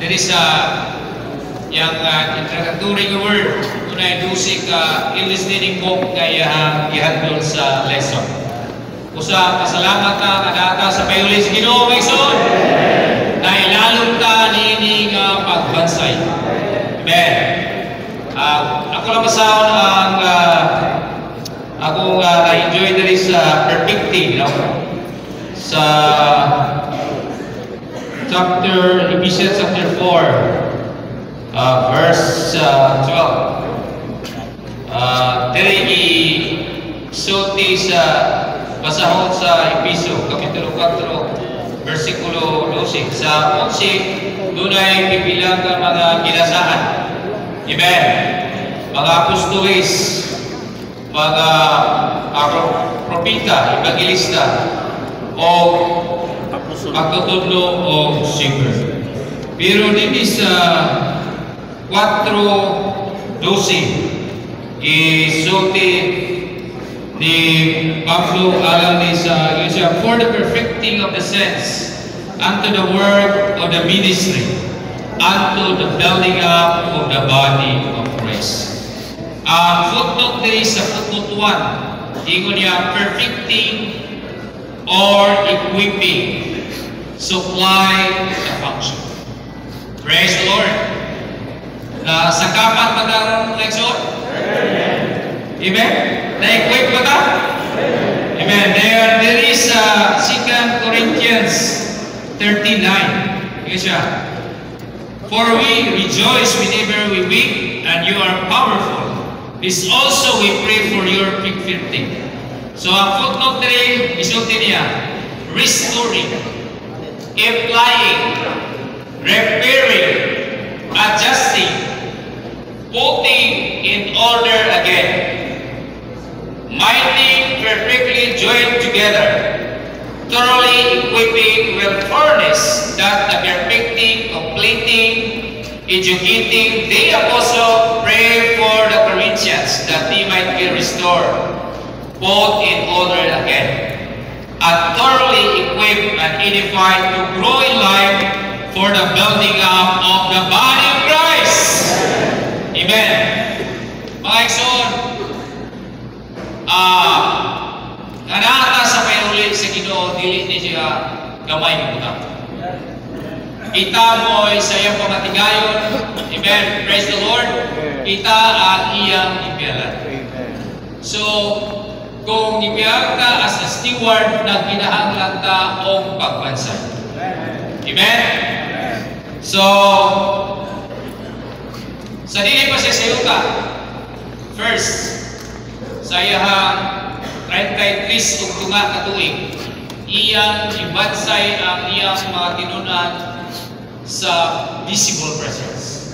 there is yang introductory word unay dusik i-listening book kaya gihandol sa lesson. Usa pasalamat ta kadata sa payulis Ginoo Maison. Na ilalong ta nini nga pagbansay. Amen. Ako lang masahon ang ako na-enjoy diri sa perfecting, no? Sa Ephesians chapter 4, verse 12. Diri isulti sa basahon sa Episyo, Kapitulo 4, versikulo 12. Sa 11, dunay pipilang ka mga ginasahan. Amen. Mga apostolis, mga propita, evangelista, o magtutudlo o singer. Pero dito sa 4:12, isulti ni Pablo alam ni sa Iglesia, for the perfecting of the saints, unto the work of the ministry, unto the building up of the body of Christ. Footnote din sa footnote 1, ingon niya, perfecting or equipping, supply the function. Praise the Lord. Sa kapat ba ang leksyon? Amen? Na-equip ba ka? Amen. There is 2 Corinthians 39. Ika siya. For we rejoice whenever we weep, and you are powerful. This also we pray for your perfecting. So ang footnote 3, isulti niya, restoring, applying, repairing, adjusting, putting in order again, mighty perfectly joined together, thoroughly equipping will furnish that the perfecting, completing, educating the apostle pray for the Corinthians that they might be restored, both in order again, and thoroughly equipped and edified to grow in life for the building up of the body of Christ. Amen. Mga ikson, nanata sa payuli sa Ginoo, dili ni siya gamay mo na. Kita mo'y sa iyang pamatigayon. Amen. Praise the Lord. Kita ang iyang ipialan. So, kung ipiyag ka as a steward, nagkinahanglan ta o pagbansay. Amen. So, sa dili pa siya sayo ka, first, sa iyahang 33 ug tunga ka tuig, iyang ibansay ang iyang mga tinunan sa visible presence.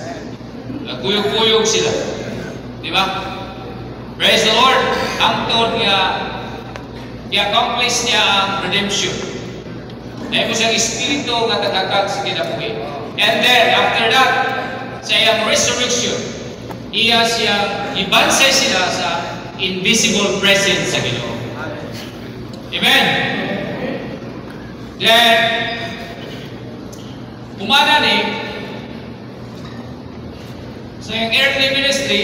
Nagkuyog-kuyog sila. Di ba? Praise the Lord. Angtod niya, i-accomplish niya ang redemption. Dahil mo siyang espiritu nga tagakag sa kinabuhi. And then, after that, sa iyang resurrection, iya siyang ibansay sila sa invisible presence sa Ginoo. Amen? Then, umana ni sa iyang earthly ministry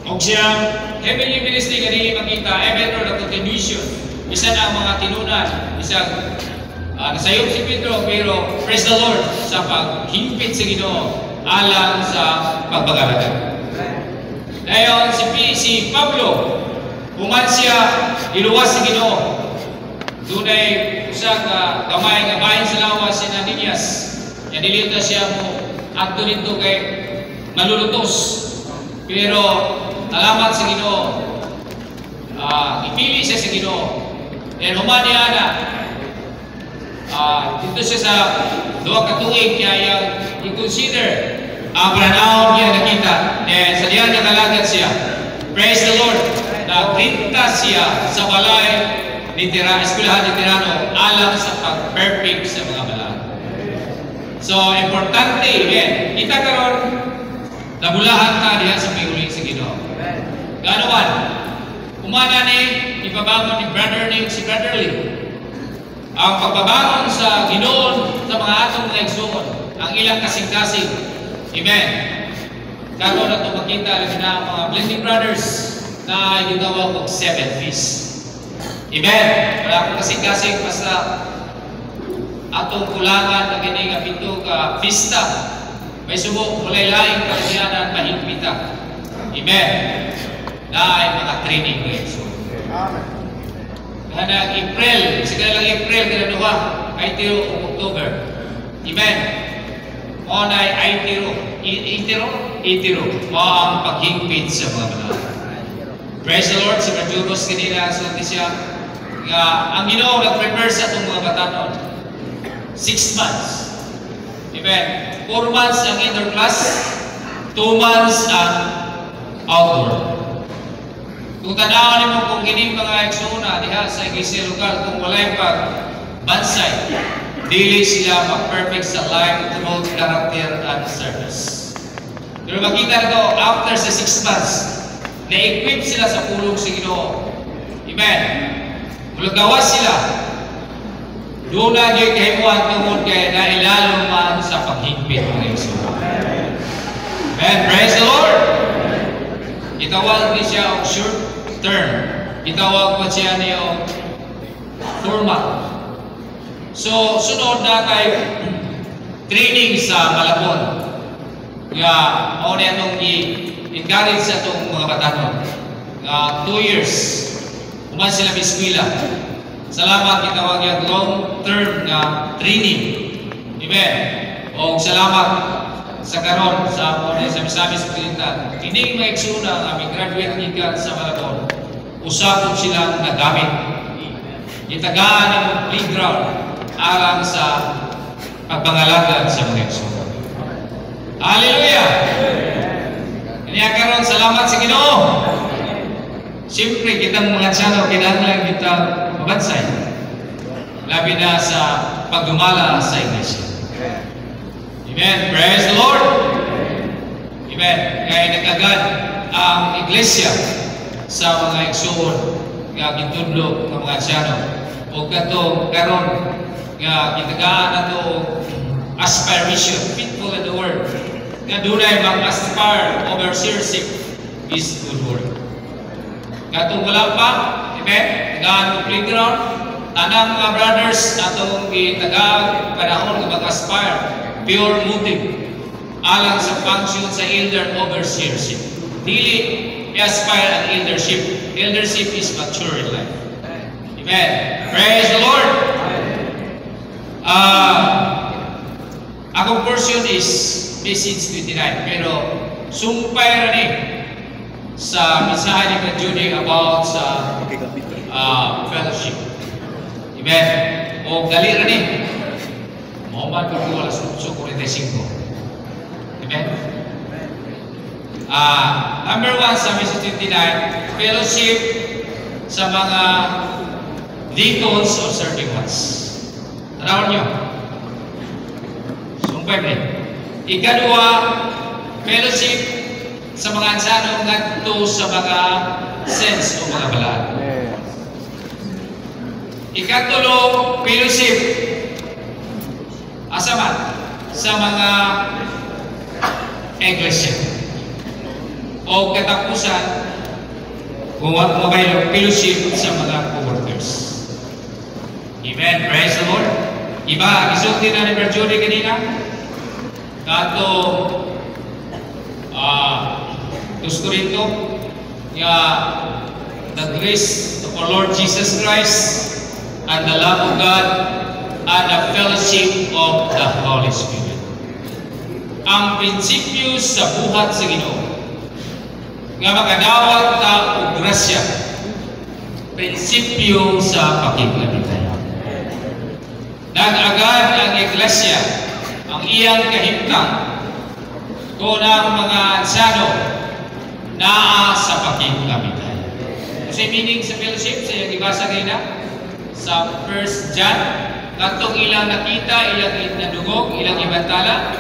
o siyang heavenly ministry kanili makita, even or the continuation, isa na ang mga tinunan, isang nasayop si Pedro, pero praise the Lord sa paghimpit sa Ginoo alang sa pagbagalagan. Ngayon, si Pablo, human siya, iluwas si Ginoo. Dunay usa ka gamay nga bahin sa lawas si Ananias. Yan dilita siya mo adto nito kay malulutos. Pero alamat sa Ginoo. Ipili siya sa Ginoo. And human niya na dito siya sa duwa ka tuig kaya i-consider ang pananaw niya nakita. And sa diyan nakalagad siya. Praise the Lord. Nagrinta siya sa balay ni eskwelahan ni Tirano alang sa pag-perfect sa mga balay. So, importante, amen. Kita karon nabulahan ka diha sa piuli sa Ginoo. Gano man? Umana ni ipabangon ni brother ni si Brother Lee. Ang pagbabangon sa Ginoo sa mga atong mga igsoon ang ilang kasing-kasing. Amen. Karon na ito makita lang na mga blending brothers na ginawa ko 7 feasts. Amen. Wala akong kasing-kasing basta atong kulangan na kini nga pito ka pista. May subok walay laing kalyanan mahigpita. Amen. Na ay mga training ko. So, Kanang April, sige lang April, kinaduha, ay tiro o October. Amen. O na ay itiro, o ang paghingpit sa mga banal. Praise the Lord, si Berjubos kanina, sulti siya, nga, ang Ginoo nag-prepare sa itong mga batanon. 6 months. Amen. 4 months ang indoor class, 2 months ang outdoor. Kung tanawan mo kung gining mga eksona diha sa iglesia lokal, kung walay pag-bansay, dili sila mag-perfect sa life, truth, character, and service. Pero makita na ito, after sa 6 months, na-equip sila sa pulong sa Ginoo. Amen. Mulagawas sila. Doon na yung kahimuan tungkol kaya nailalo man sa paghigpit ng eksona. Amen. Praise the Lord. Itawag ni siya ang short term. Itawag pa siya niya formal. So, sunod na kay training sa Malabon. Nga, ako na itong i-encourage sa itong mga batanon. 2 years. Uman sila biskwila. Salamat, itawag niya long term na training. Amen. O salamat sa karon sa sabi-sabi sa pilitan. Hindi maiksuna nga may graduate gikan sa Malabon. Usapon silang nagamit. Itagaan ang playground alang sa pagpangalaga sa mga iksuna. Hallelujah! Kanya karon, salamat sa Ginoo. Siyempre, kitang mga tsano, kinahanglan kita mabansay. Labi na sa pagdumala sa iglesia. Amen. Praise the Lord. Amen. Kaya nag-agad ang iglesia sa mga igsuon nga gitudlo ng mga asyano. O katong karon nga gitagaan na to aspiration, fitful in the word. Nga dunay mag-aspire overseership is good word. Katong wala pa, amen, tagaan ng playground, tanang mga brothers atong gitagaan panahon nga mag-aspire pure motive alang sa function sa elder overseership. Dili i-aspire ang eldership. Eldership is mature in life. Amen. Praise the Lord. Akong portion is message 29, pero sumpay rin sa mensahe ni Judy about sa fellowship. Amen. O dali rin Muhammad 8:45. Amen. Number 1 sa message 29, fellowship sa mga deacons or serving ones. Tanawan nyo. Sumpay rin. Ikadua, fellowship sa mga ansano ngadto sa mga sense o mga balaan. Ikatulo, fellowship asaman sa mga iglesia o katapusan kung mobile fellowship sa mga co-workers. Amen. Praise the Lord. Iba, isulti na ni Berjode kanina kato 2 Corinto nga the grace of our Lord Jesus Christ and the love of God and the fellowship of the Holy Spirit. Ang prinsipyo sa buhat sa Ginoo nga makadawat ta og grasya, prinsipyo sa pakiglabitan. Nag-agad ang iglesia ang iyang kahimtang kung ang mga ansano naa sa pakiglabitan. Kasi meaning sa fellowship, sa iyang ibasa na sa 1 John, katong ilang nakita, ilang nadugog, ilang ibantala,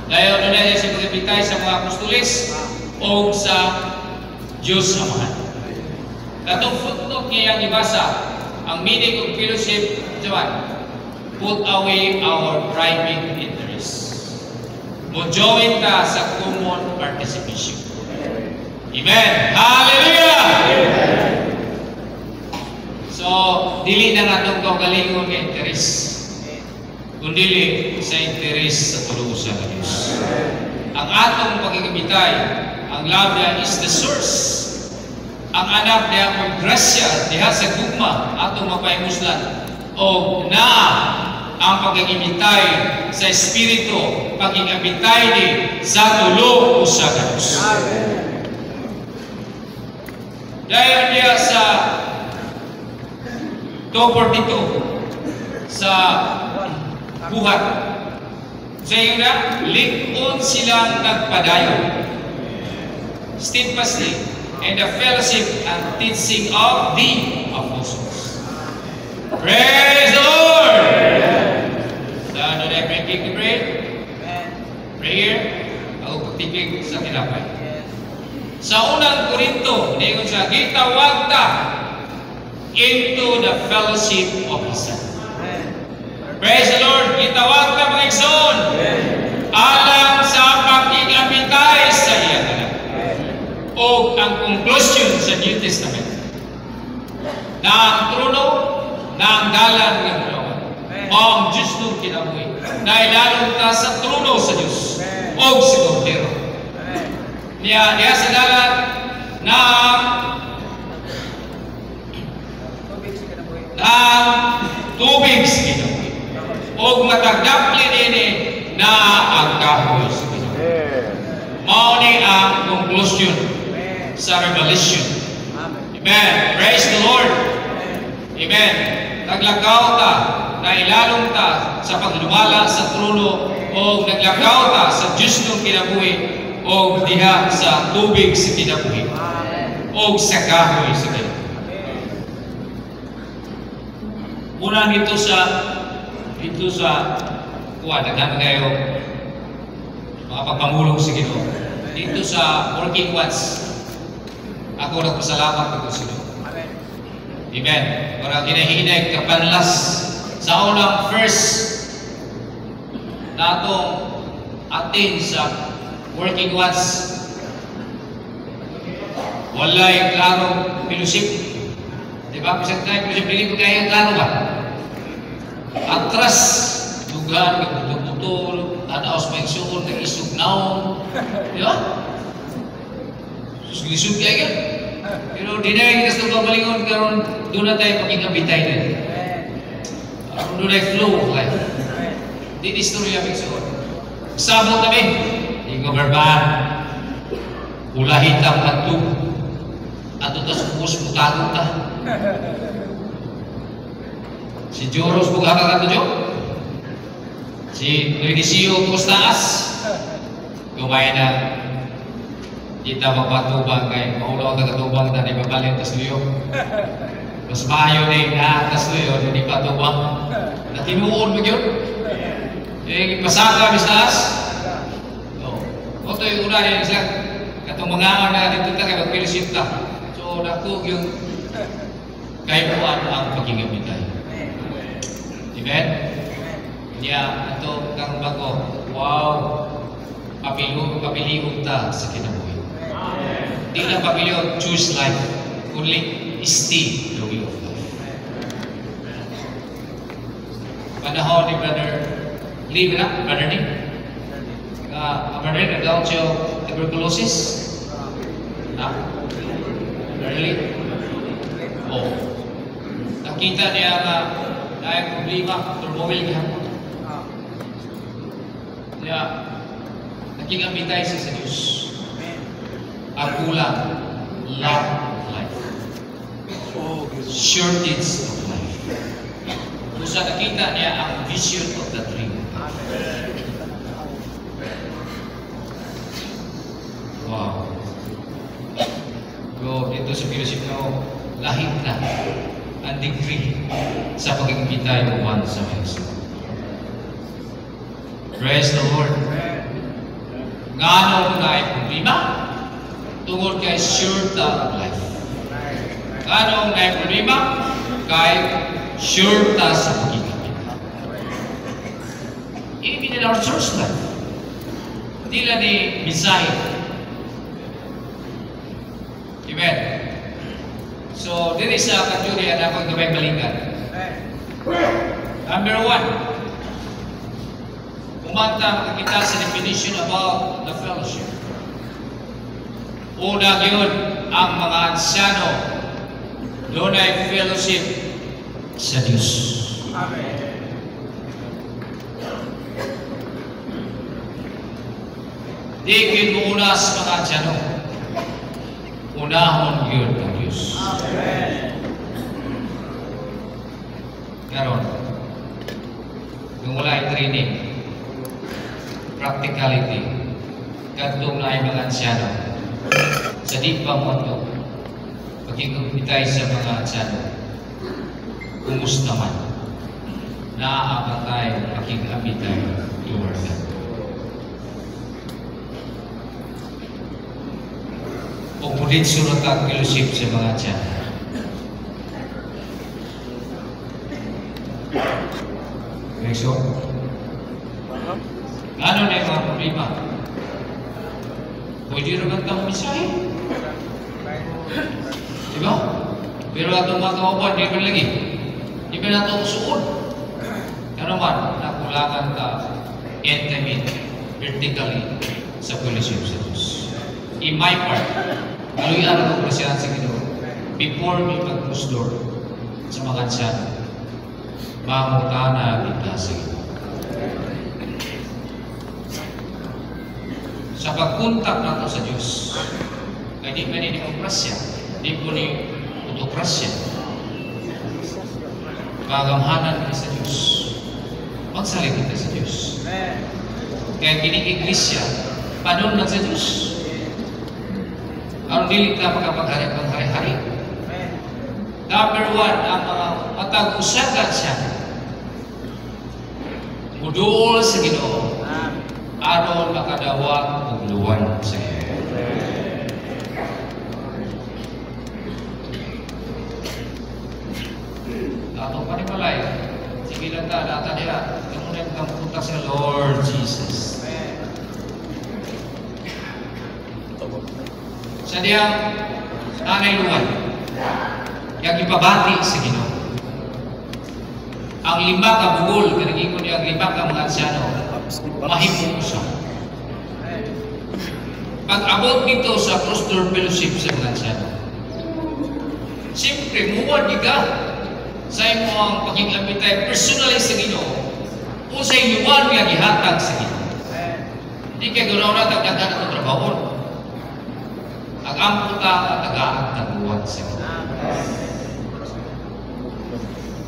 dahil ano na siya pagkabitay sa mga apostoles o sa Diyos Amahan. Katong footnote niya ang ibasa, ang meaning of fellowship, John, put away our private interests. mo join ta sa common participation. Amen. Hallelujah! So, dili na nga itong kaugalingon ng interes, kundi sa interes sa tulong sa Diyos. Ang atong pagkakamitay, ang love niya is the source. Ang anak niya ang grasya diha sa gugma atong mapaimuslan o na ang pagkakamitay sa Espiritu, pagkakamitay ni sa tulong sa Diyos. Dahil niya sa 2:42 sa buhat. Sa iyo na, likod silang nagpadayon, steadfastly, and the fellowship and teaching of the apostles. Praise the Lord! Now, do I bring the bread? Prayer? Ako pagtipig sa tinapay. Sa unang Korinto, niyon siya, gitawag ta into the fellowship of His Son. Praise the Lord! Gitawag ta mga igsoon alang sa pagkikamitay sa iyang anak. O ang conclusion sa New Testament na ang trono, na ang dalan ng Panginoon, o ang Diyos nung kinabuhi, na ilalong ta sa trono sa Diyos o sa Kordero. Niya sa dalan na tubig sa kinabuhi o matagdapli nini na ang kahoy sa kinabuhi. Mao ni ang conclusion sa Revelation. Amen. Praise the Lord. Amen. Naglakaw ta, na ilalong ta sa paglumala sa trono o naglakaw ta sa Diyos ng kinabuhi o diha sa tubig sa kinabuhi o sa kahoy sa kinabuhi. Muna dito sa daghan kayo mga pagpamulong sa Ginoo. Dito sa working ones, ako nagpasalamat ko sa Ginoo. Amen. Para ginahinay kapanlas sa unang first na atong atin sa working ones. Walay klarong fellowship. Diba? Pisang tayo, pisang pili ko kaya klaro ba? Atras, lugar, nagputol, tanaos may suon, nag-isugnaon. Diba? Susug-isug kaya ka. Pero di na yung gusto pabalingon karon doon na tayo pakingabitay na. Doon na flow of life. Di istorya may suon. Sabot kami, di ko barbahan. Ulahitang atug. Ato tas bukos mutagod ta. Si Joros bugaka ka to, Jo. Si Luinisio Tustaas. Gumay na. Kita magpatubang kay maulaw ka katubang na di mabalin tas luyo. Mas maayo na yung naatas luyo, di patubang. Natinuon mo yun. Eh, pasaka, Tustaas. Ito yung una rin siya. Katong mga na dito ta kay magpilisip ta. So, nakug yung kaipuan ang pagkikamitay. Amen? Kaya, ito, kang bago, wow, papiliog ta sa kinabuhi. Di na papiliog, choose life, only stay the way of life. Panahon ni Brother Lee, Brother Lee? Brother Lee, nag-out siya tuberculosis? Really? Oh. Nakita niya na dahil problema, turmoil gihapon. Kaya, nakigamitay siya sa Diyos. Ang kulang, lack of life. Shortage of life. Kung sa nakita niya ang vision of the dream. Wow. So, dito sa fellowship na lahit na ang degree sa pagkikitay mo one sa Yesus. Praise the Lord. Ngano mo na ay problema tungod kay sure of life. Ngano na ay problema kay sure ta sa pagkikitay. Even in our church life, dila ni mensahe. Amen. So, diri sa kanjuri ang akong gabay balikan. Number 1, kumanta makikita sa definition about the fellowship. Una yun, ang mga ansyano doon ay fellowship sa Diyos. Amen. Di kinuuna sa mga ansyano. Unahon yun ang Diyos. Amen. Karon, kung wala ay training, practicality, kadtong na ay mga ansyano, sa di pa mundo, pagkikumpitay sa mga ansyano, kumusta man, naaabatay, pakikamitay, toward God. O mulit surat ang fellowship sa mga ansyano. Okay, so, ano na yung mga problema? Pwede rin ang tamang mensahe. Diba? Pero atong mga kauban, di ba lagi? Di ba nato usuon? Ano man, nakulangan ka intimate, vertically sa fellowship sa Diyos. In my part, galuyan ako presyan sa Ginoo. Before me mag-close door sa mga ansyano, mamutana kita sa Ginoo. Sa pagkuntak nato sa Diyos, kaya di pa ni demokrasya, di po ni autokrasya. Pagamhanan kita sa Diyos. Magsalit kita sa Diyos. Kaya kinig-iglesia, panon lang sa Diyos. Ang dili ka makapag-hari-hari. Number 1, ang mga matag-usagan siya. Muduol sa Ginoo. Aron makadawat og luwan sa Ginoo. Atong panimalay, sige lang ta, data niya, kamunin kang punta sa Lord Jesus. Sa diyang nanay luwan, yung ipabati sa Ginoo. Ang 5 ka bugol, kanagin ko niya ang 5 ka mga ansyano, mahimong siya. Pag-abot dito sa cross-door fellowship sa mga ansyano, siyempre, muwad ka sa imo ang pakikapitay personally sa Ginoo o sa inyuan nga gihatag sa Ginoo. Hindi kayo ganoon na tagdagan ang trabaho. Ang amputa at tagaan taguan sa Ginoo.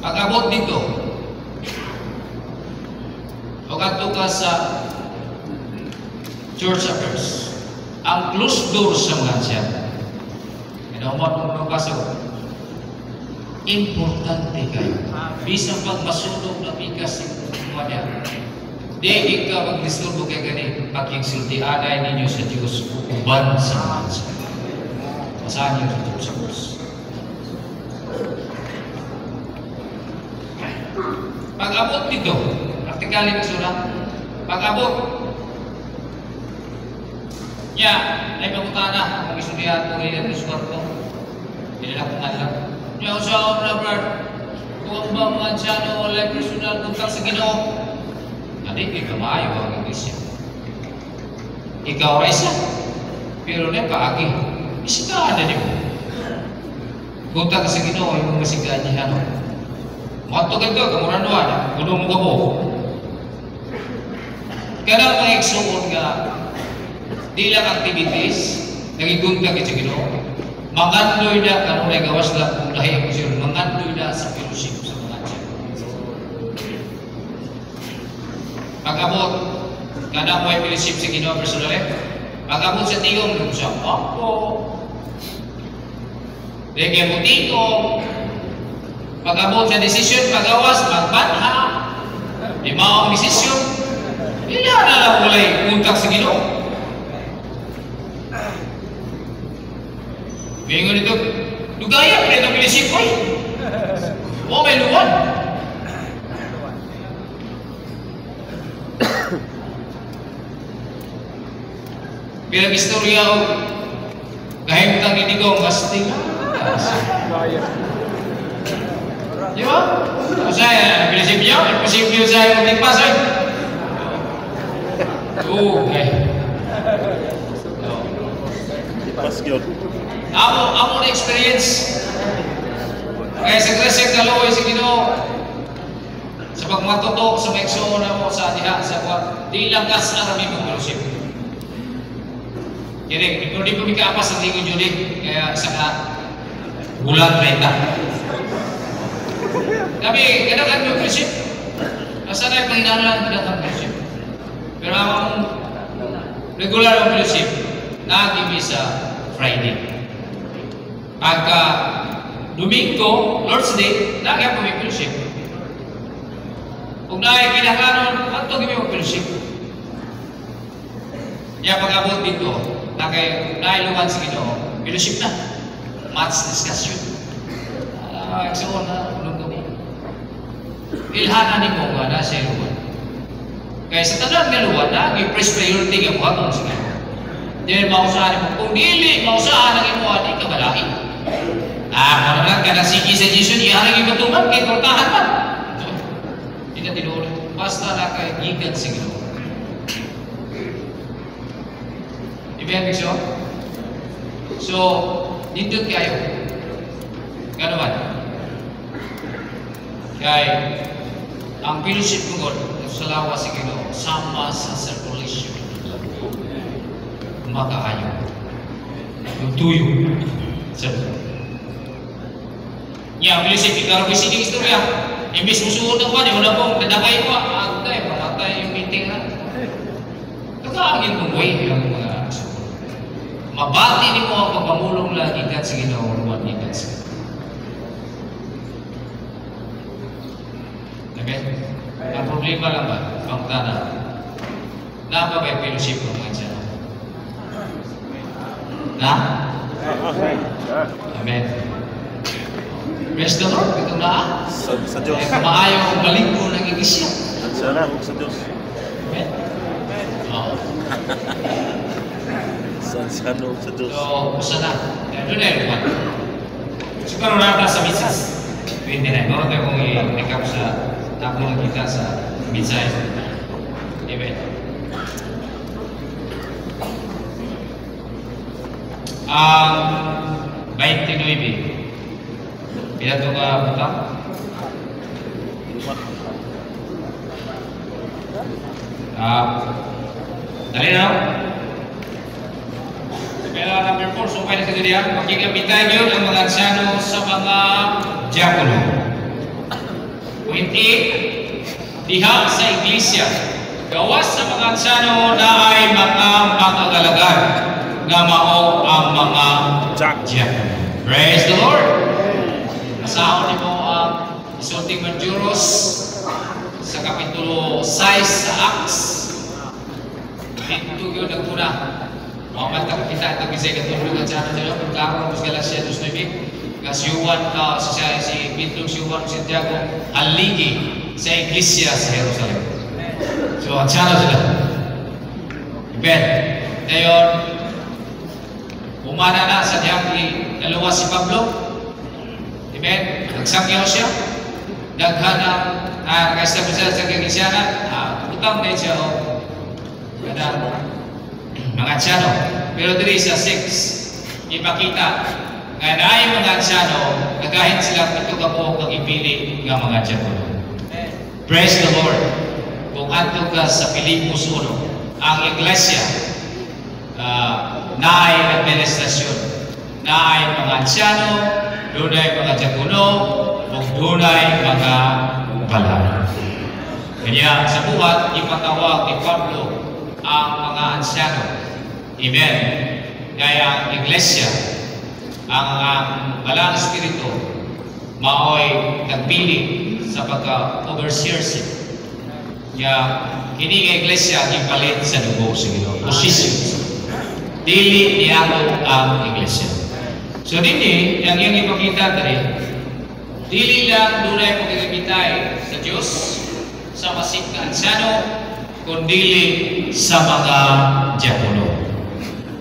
Pag-abot dito, o kadto ka sa church affairs, ang closed door sa mga ansyano. Inaumot mo kaso, importante kayo. Bisang pag masunog na bigas yung niya. Di ka mag-disturbo kay gani, pagkiksultianay ninyo sa Diyos, uban sa mga ansyano. Masahan niyo sa Diyos. Pag-abot dito, praktikali na surat, pag-abot, niya, ay pagkutana, kung isurihan ko rin ang surat ko, pinilakot na lang. Niya, usaw, brother, kung ang bang mga ansyano, wala personal kontak sa Ginoo, hindi ka maayo ang iglesia. Ikaw ay isa, pero na paagi, isikaan na niyo. Kontak sa Ginoo, yung masigaan niya, matugan ka, kamuran doon, kuno mo ka mo. Kaya mga eksoon nga, di lang activities, nagigunta ka sa Ginoo. Mangandoy na, kanong may gawas lang kung lahi ang siya, mangandoy na sa fellowship sa mga siya. Pag-abot, kanang may fellowship sa Ginoo personally, pag-abot sa tingong, nung siya, ako, Deke mo tingong, pag-abot sa desisyon, pag-awas, magbanha, di mao ang desisyon, ila na lang walay kontak sa Ginoo. Bingon ito, dugaya pa rin ang pinisip ko eh. O may luwan. Bilang istorya o kahimtang idigong kastingan. Di ba? Saya, prinsipyo, imposible saya magtigpas eh. Okay. Pas yun. Amo na experience. Kaya sa Gresek Kaloy, sa Ginoo, sa pagmatuto, sa maigsoon na mo sa diha, sa kwa, di lang kas arami mong fellowship. Kaya kung di po mikapas ang tingin yun kaya sa ka, bulan 30. Kami, kailangan mo fellowship. Nasa na yung panginalan, kailangan fellowship. Pero ang regular ang fellowship, nag-ibi sa Friday. Pagka Domingo, Lord's Day, lagi ang pumipilship. Kung na ay kinakanon, ito gawin mo pilship. Kaya pag-abot dito, na luwan sa Ginoo, pilship na. Match discussion. Iksoon na, ulong kami. Ilhanan ni mo nga na siya luwan. Kaya sa tanang nga luwan, nag-first priority ka buhaton sa Ginoo. Dahil mausahan mo, kung dili, mausahan ang imo, di ka malaking. Kung naman ka nasigi sa Diyos, iharang yung katuman, kaya kortahan man. Hindi na tinuloy. Basta na kayo gigan sa Ginoo. Ibig so? So, dito kayo. Gano'n man? Kaya, ang fellowship ng God, sa lawa sa Ginoo, sama sa circulation. Makaayo. Yung tuyo. Sa ya, fellowship, ikaw rin sige istorya. Imbis musuod ng kwan, wala pong nadakay ko, agay, pamatay yung meeting na. Kakaagin mong way, ang mga mabati ni mo ang pagpamulong lang ikat sa Ginoo, ruwan ikat sa Ginoo. Okay? Ang problema lang ba, pangtana, na ba yung fellowship ng mga dyan? Na? Amen. Praise the Lord, ito na. Sa Diyos. Maayaw ang balik mo ng iglesia. Sana, sa Diyos. Amen. Oo. Sa Diyos. So, usa na. Doon na yun. Siguro na sa misas. Pwede na. Doon tayo kung i-recap sa tapos kita sa misas. Amen. Ang 29. Pila ito ka butang? Dali na. Kaya number 4, so kaya na kagadihan, magigamitan yun ang mga asyano sa mga diakono. Point 8, diha sa iglesia. Gawas sa mga asyano na ay mga pag-agalagad na mao ang mga diakono. Praise the Lord! Masahon ni mo ang isulting Manjuros sa kapitulo 6 sa Acts. Dito yun nagpuna. Mga kita ito kisay katulog at sana sila. Pagkakaroon ko sa Galacia 2.9. Kasiyuan ka si Pedro, siyuan si Santiago. Haligi sa iglesia sa Jerusalem. So at sana sila. Amen. Ngayon, umana na sa diyang dalawa si Pablo. Amen. Nagsakyaw siya. Daghana nag-establish siya sa kagisyanan. Utang na siya mga asyano. Pero diri sa 6, ipakita nga naay mga asyano, nagahit sila ito ka po kang ipili ng mga asyano. Praise the Lord. Kung ato ka sa Pilipos 1, ang iglesia naay administrasyon, naay mga asyano, dunay mga diakono, ug dunay mga balay. Kanya sa buhat ipatawag ni Pablo ang mga asyano. Amen. Kaya ang iglesia, ang balang espiritu, maoy nagpili sa pagka-overseership. Kaya hindi nga iglesia ipalit sa dugo sa Ginoo. Posisyon. Dili niyato ang iglesia. So dili, ang iyong ipakita dali, dili lang dunay pagkakamitay sa Diyos, sa masik na asyano, kundi sa mga diakono.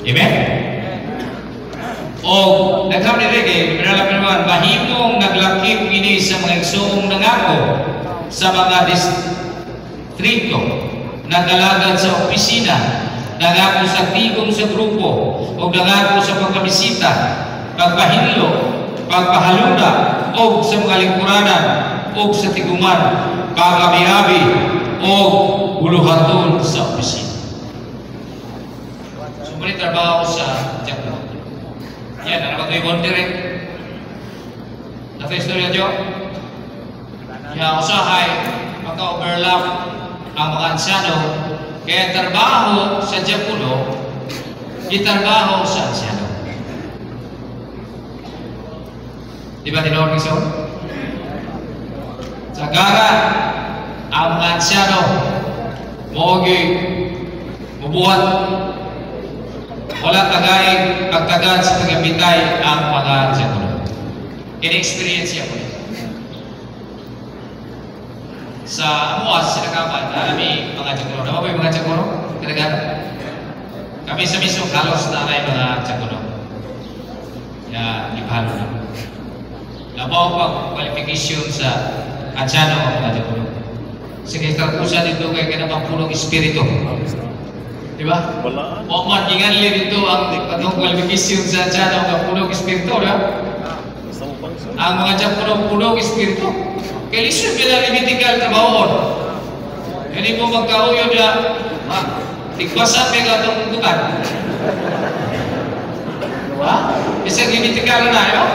Amen? O nagham ni Rege, pinalaman naman, mahimong naglakip ini sa mga igsoong nangako sa mga distrito, nagalagad sa opisina, nangako sa tigong sa grupo, o nangako sa pagkabisita, pagpahinlo, pagpahaluna, o sa mga lingkuranan, o sa tiguman, pagabi-abi, o buluhaton sa opisina. Sumunod trabaho sa Japan. Yan, ano ba ito yung direct? Nato istorya dyo? Kaya usahay, magka-overlap ang mga ansyano, kaya trabaho sa Japulo, itrabaho sa ansyano. Di ba tinawag ng soon? Sa gara, ang mga ansyano, mubuhat, wala tagay pagtagad sa pagkabitay ang mga Japulo. In-experience niya po. Sa amuas, sa nakapan, alami mga Japulo. Nama ba yung mga Japulo? Kinagan? Kami sa mismo halos na alay mga Japulo. Ya, ipahalo na. Labaw pa qualification sa ansyano ang mga Japulo. Sige, kapusan dito kay kinapapulong espiritu. Diba? Wala. O man dito ang patong qualification sa ansyano ang punog espiritu, diba? Basta mo pang sir. Ang mga Japulo punog espiritu. Kaya lisod ka limitikal trabahoon. Hindi mo magkauyo na tigbasan may gatong bukan. Diba? Isang limitikal na, diba?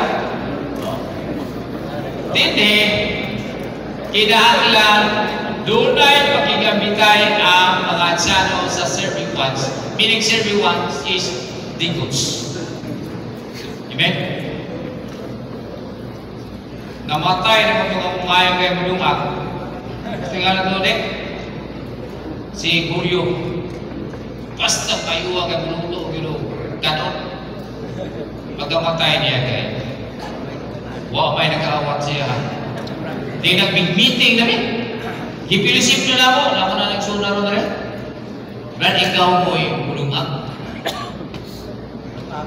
Hindi. Kinahanglan dunay pakigambitay ang mga ansyano sa serving ones. Meaning serving ones is deacons. Amen? Namatay na mga umayang kayo malungag. Tingnan na doon si Guryo. Basta kayo ang malungag o ganon. Pagkamatay niya kayo. May nakaawat siya. Di nag-big meeting namin. Hipilisip nyo na ako na nagsuna ron na rin. Brad, ikaw mo yung bulungag.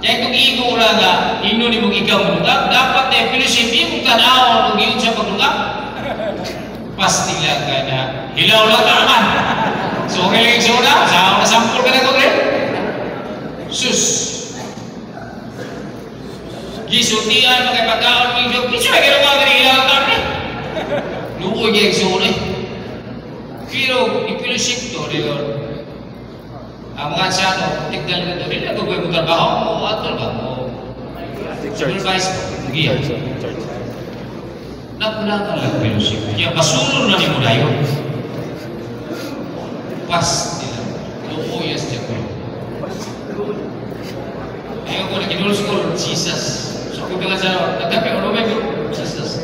Kaya kung iigo lang nga, ino ni mong ikaw bulungag, dapat na hipilisip yung tanaw kung iyon siya paglungag. Pasti lang ka na, hilaw lang naman. So, okay lang yung suna, sa sampol ka na ko rin. Sus. Gisutian, makipagkaon mo yung kiso, may ginawa ka rin hilaw lang naman. Luoy yung suna eh. Pero ipilisip to, Leon. Ang mga ansyano, tignan ka to, hindi na gagawin mo trabaho mo, atol ba mo? Supervise mo, sige. Napulangan lang pilisip. Kaya pasulong na ni mo na yun. Pas nila. Luoy as dyan ko. Ayaw ko na kinulus ko, Lord Jesus. So kung nga sa nagkapi, ano may Jesus.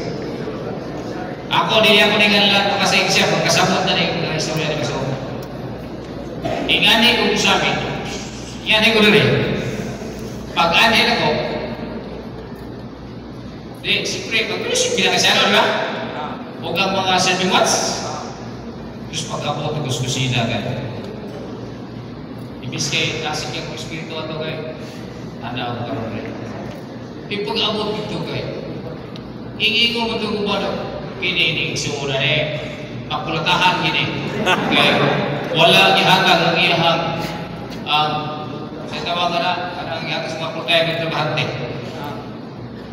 Ako, hindi ako ningalan makasayang siya, pagkasabot na rin ang istorya ni Maso. Ingani ko sa amin. Ingani ko rin. Pag-anin ako, di, siyempre, pag-pilisip pinakasyano, di ba? Huwag ang mga serving watts. Terus pag-abot ang kuskusina kayo. Ibis kayo, nasik yung espiritu ato kayo. Tanda ako karoon rin. Pag-abot dito kayo. Ingi ko mo ito kumano. Pininig sura eh. Makulatahan gini. Okay. Wala gihatag ang iyahang sa tawagan na ang iyahang sa mga kultaya ng trabahante.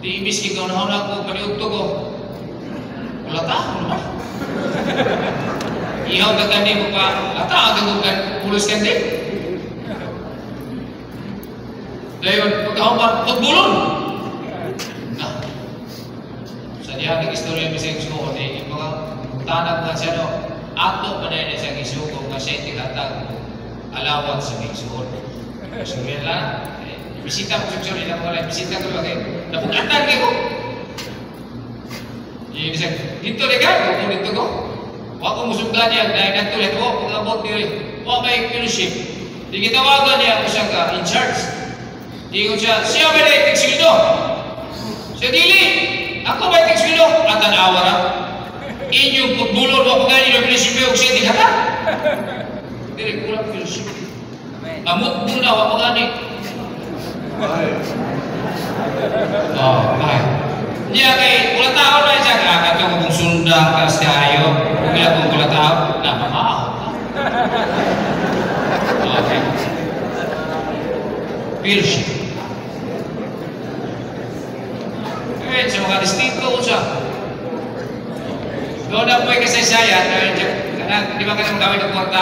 Di ibis ikaw na ako paniugto ko. Kulatahan naman. Ihaw na gani mo pa. Lata ang gagawin pulos kandi. Dahil pagkahuman, pagbulon. Diyan ang istorya ng isang isuko, yung mga tanag na siya, ato pa na yun isang isuko kasi tigatag alawag sa mga isuko. So yan lang, bisita ko sa ilang mga bisita ko lagi, napugatan ko. Yung isang, dito na ka, kung dito ko. Huwag ko musugdan niya, dahil natulit ko, pag-abot niya, huwag may fellowship. Di kitawagan niya ako siya ka, in charge. Di ko siya ba na itigsil ito? Siya dili. Ako ba itig swilo? At ang awara. Inyong pagbulo mo pagkani ng prinsipyo o siya tigata. Hindi, kulang prinsipyo. Amot muna, wapagani. Oh, okay. Niya kay ulat tao na siya kakat ko kung sundang kas kayo. Kaya kung ulat tao, napamaaw. Okay. Fellowship. Eh, sa mga distrito siya. Doon na po ay kasaysayan. Di ba ka nang gawin ng kwarta?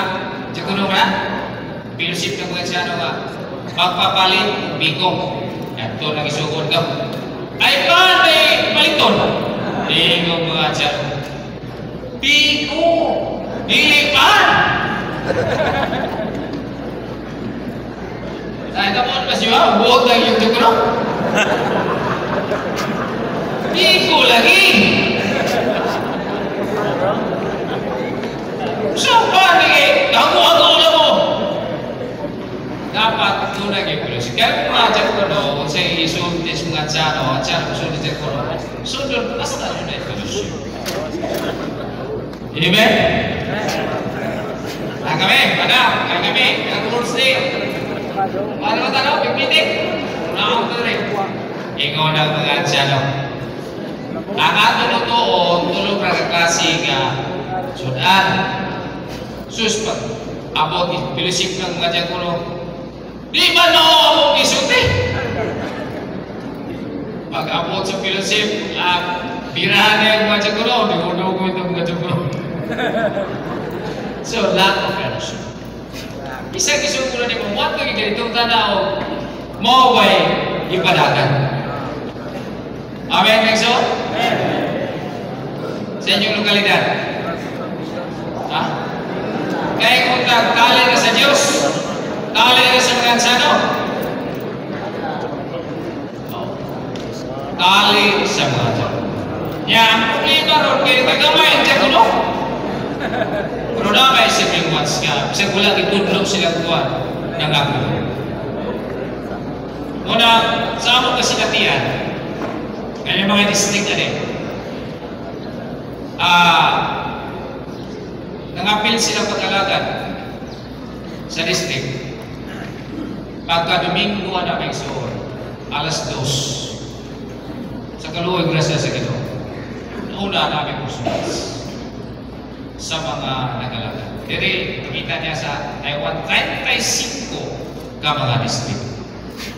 Diyan ko na? Fellowship na po siya nga. Magpapalit, bikong. Yan, ito nang isugod ka. Ay, paano may paliton? Bikong mga dyan. Biko! Dilipan! Ay, naman pa siya. Huwag lang yung tukro. Biko lagi! So, paano eh? Ako mo! Dapat tunay kayo pala. Kaya kung mga dyan ko no, sa isultis mga tsano, tsano ko sulit ko no, sundon, basta yun na ito. Amen? Kami, ang rules din. Paano ba tanong? Pagpitik? Unang ko rin. Ikaw na mga tsano. Ang ato na toon, tulog na kaklase nga, sudan. Sus, pag abot, pilusip ng mga dyan ko no, di ba no ako isunti? Pag-abot sa fellowship, birahan na yung mga ko, dugo itong mga ko. So, lack of fellowship. Isang isukulo ni mo, what kang ganitong tanaw, maway ipadagan. Amen, Mexo? Sa inyong lokalidad. Ha? Kaya kung tali na sa Diyos, tali na sa mga ansano. Tali sa mga ansano. Yan, ang problema ron, kaya tagamay ang tiyagulo. Pero na may sibling ones nga, kasi wala itudlog silang tuwan ng ako. Muna, sa among kasinatian, kaya mga district na rin, nangapil silang pag-alagan sa district. Pagka Domingo na may soon, alas 2, sa kaluwag grasya sa Ginoo, nauna namin kursumas sa mga nag-alaga. Diri, nakita niya sa Taiwan, 35 ka mga district.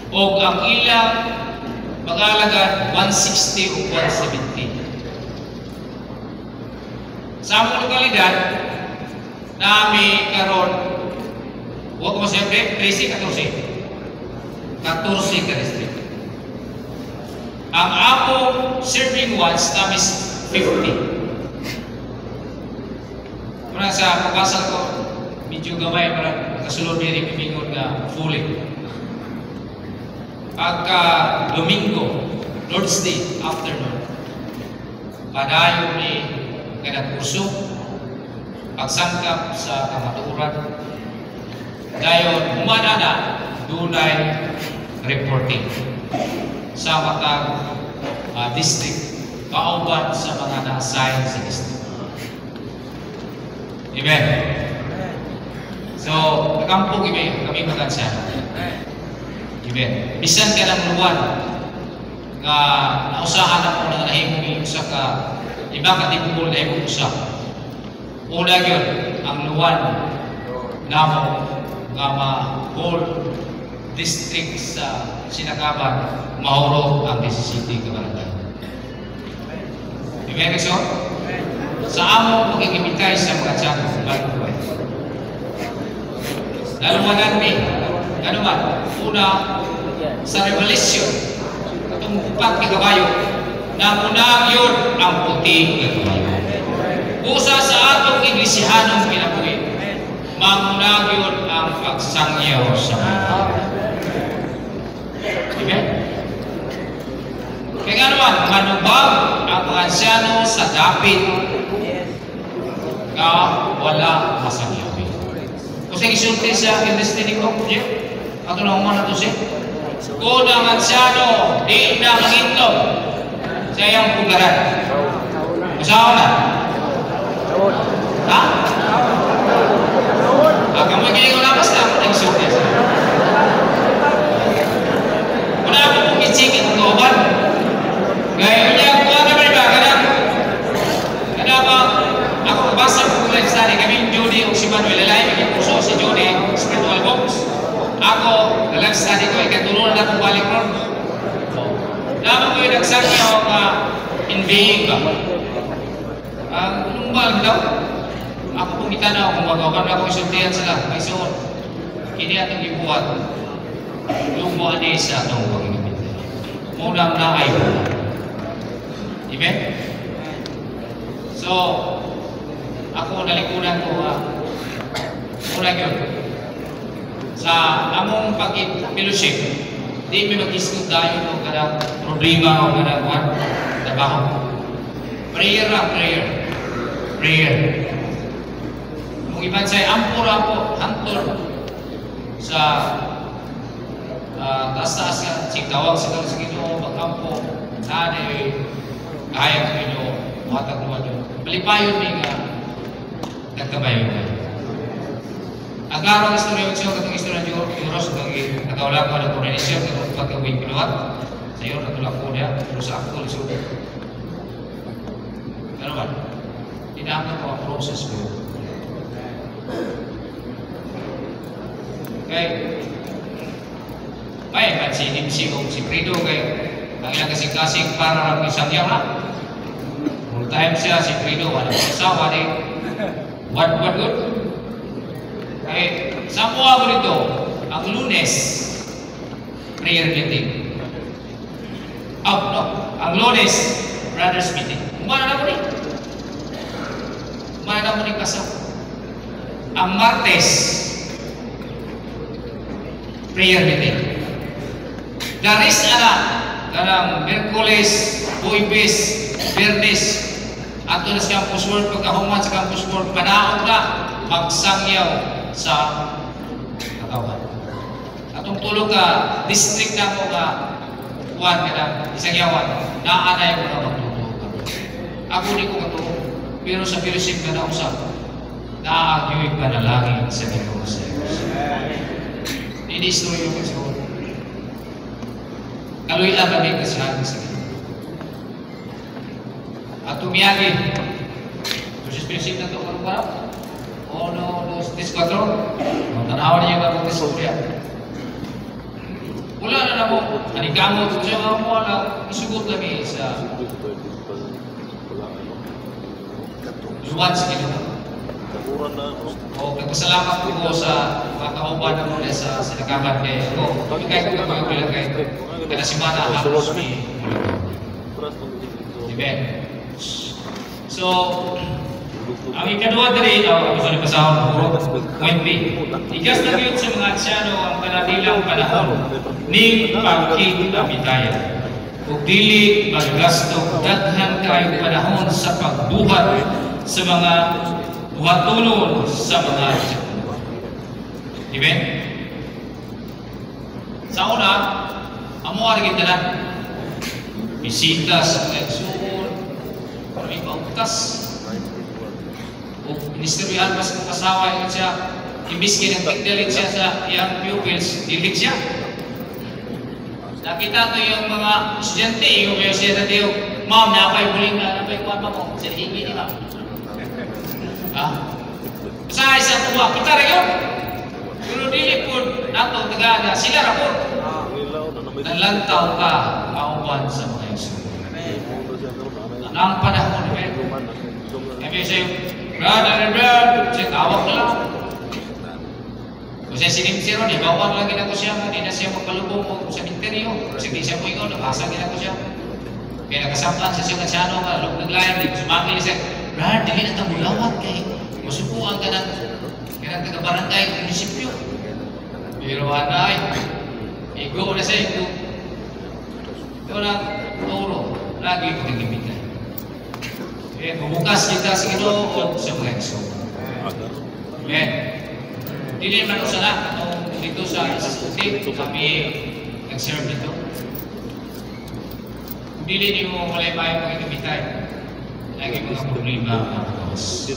O ang ilang mag-alaga, 160 o 170. Sa among lokalidad, nami karon, huwag mo siyempre, 13-14. 14 ka district. Ang among serving ones, nami 50. Muna sa pagkasal ko, medyo gamay para kasulod din pimingon nga fully. Pagka Domingo, Lord's Day, afternoon, padayon ni kada kurso, pagsangkap sa kamaturan, dayon humana na dunay reporting sa matag district kauban sa mga na-assign sa district. Amen. So, nakampong kami magansya. Amen. Bisan ka ng luwan nga nausahan ako na nahimong yung sa ka iba katibukol na imong usap. Una yun, ang luwan namo nga ma-whole district sa Sinakaban, mahuro ang 17 kabarangay. Amen, so? Sa among pagkikimitay sa mga tiyan, bago-buhay. Laluwanan mi, ano man, una, sa Revelation, itong upat ni kabayo, na munang yun ang puting kabayo. Usa sa atong iglesihanong kinabuhi, mamunang yun ang pagsangyaw sa mga. Amen? Kaya nga naman, manubag ang mga asyano sa dapit nga wala masangyawi. Kung sa isulti sa industry ko, ato na umana to siya. Kung ang asyano, di na mangitlog sa iyang pugaran. Masawa na? Ha? Kamu gini ko labas na ang isulti sa. ako, nalagstadi ko, ikatulungan na akong balik ron. Naman ko yung nagsakya ako inviging ba? Anong balik daw? Ako pumita na ako kung magawa na ako isultihan sila. Ay so, hindi atong ibuhat. Yung mga anesa itong pag-ibig. Munang naay ko. Amen? So, ako nalikunan ko muna yun. Sa among pag-fellowship, di may mag-isgot tayo o kada problema o kada kuhan, trabaho. Prayer lang, prayer. Prayer. Kung iban sa'y ampura po, hantol sa taas-taas ka, tawag sa Ginoo, pagkampo, nade, kaya ko Ginoo, matag naman yun. Malipayon may nagkabayo ka. Ang araw ng istorya ko siya, katong istorya ng Euros, nagkaulang ko ng koordinasyon, katong pagkawin pinuhat, sa iyo, natulak ko niya, pero sa ako, lisod. Ano ba? Tinamang ko ang process ko. Okay. Ay, at si Nimsi o si Frido, kay ang ilang kasing-kasing para lang isang yaw na. Full time siya, si Frido, wala ko asawa, what good? Eh, sa mga ko nito, ang Lunes, prayer meeting. No, ang Lunes, brothers meeting. Umana na mo ni. Umana na mo ni kasama. Ang Martes, prayer meeting. Daris kanang Merkules, Huwebes, Biyernes, ato na sa campus work, pagkahuman sa campus work, panaog na, magsangyaw sa katawan. Atong tulog ka, district na mo ka, kuwan ka na, isang yawan, naanay mo na magtutulog ka. Ako di ko katulog, pero sa fellowship ka na usap, naaagyuig ka na langit sa Ginoo sa Diyos. Ini-story yung kasi kaloy lang kami kasihan sa Ginoo. At tumiyagi, Diyos fellowship na ito, parang o no, 4. Tanawa niya nga kung istorya. Wala na na mo, anigamot ko siya mga mo na isugot lagi sa luwan sa Ginoo. O, nagpasalamat ko sa mga kauban na muna sa sinagaman kay ako. Ikay ko kapag bilang kayo. Kada simana hapos ni Amen. So, ang ikadua diri, ako sa pasahon ko, point B. Igas na yun sa mga asyano ang kanadilang panahon ni pagkikabitayan. Kung dili maggasto, daghan kayo panahon sa pagbuhat sa mga buhatunon sa mga asyano. Amen? Sa una, amuha rin kita na. Bisita sa leksyon, may pautas. O ministerial mas kung kasawa yun siya, imbis kinagpagdalit siya sa iyang pupils, dilig siya. Nakita ko yung mga estudyante, yung may siya na diyo, ma'am, napay buling na, napay kuwan pa mo, sa hingi ni ma'am. Sa isang kuwa, kita rin yun. Pero dili po, nato, taga na, sila rapor. Nalantaw ka, kauban sa mga iso. Ang panahon, kami sa'yo, brother, siya tawag na lang. Kung siya sinimsiro, di bawang lang ginako siya, hindi na siya magpalubong o sa minteryo. Kasi di siya mo ikaw, nabasa ginako siya. Kaya nakasampan sa siya kasyano, loob ng layan, di ko sumangin siya, brother, dili na tamulawat kay masubuan ka ng taga-barangay ng munisipyo. Pero anay, igo na siya, igo. Ito na, turo, lagi ko nagibigay. Bubukas kita sa Ginoo o sa mga ekso. Amen. Hindi naman usa na dito sa institute kami nag-serve dito. Dili ni mo walay bayo pagkakabitay. Lagi mga problema ang kaos.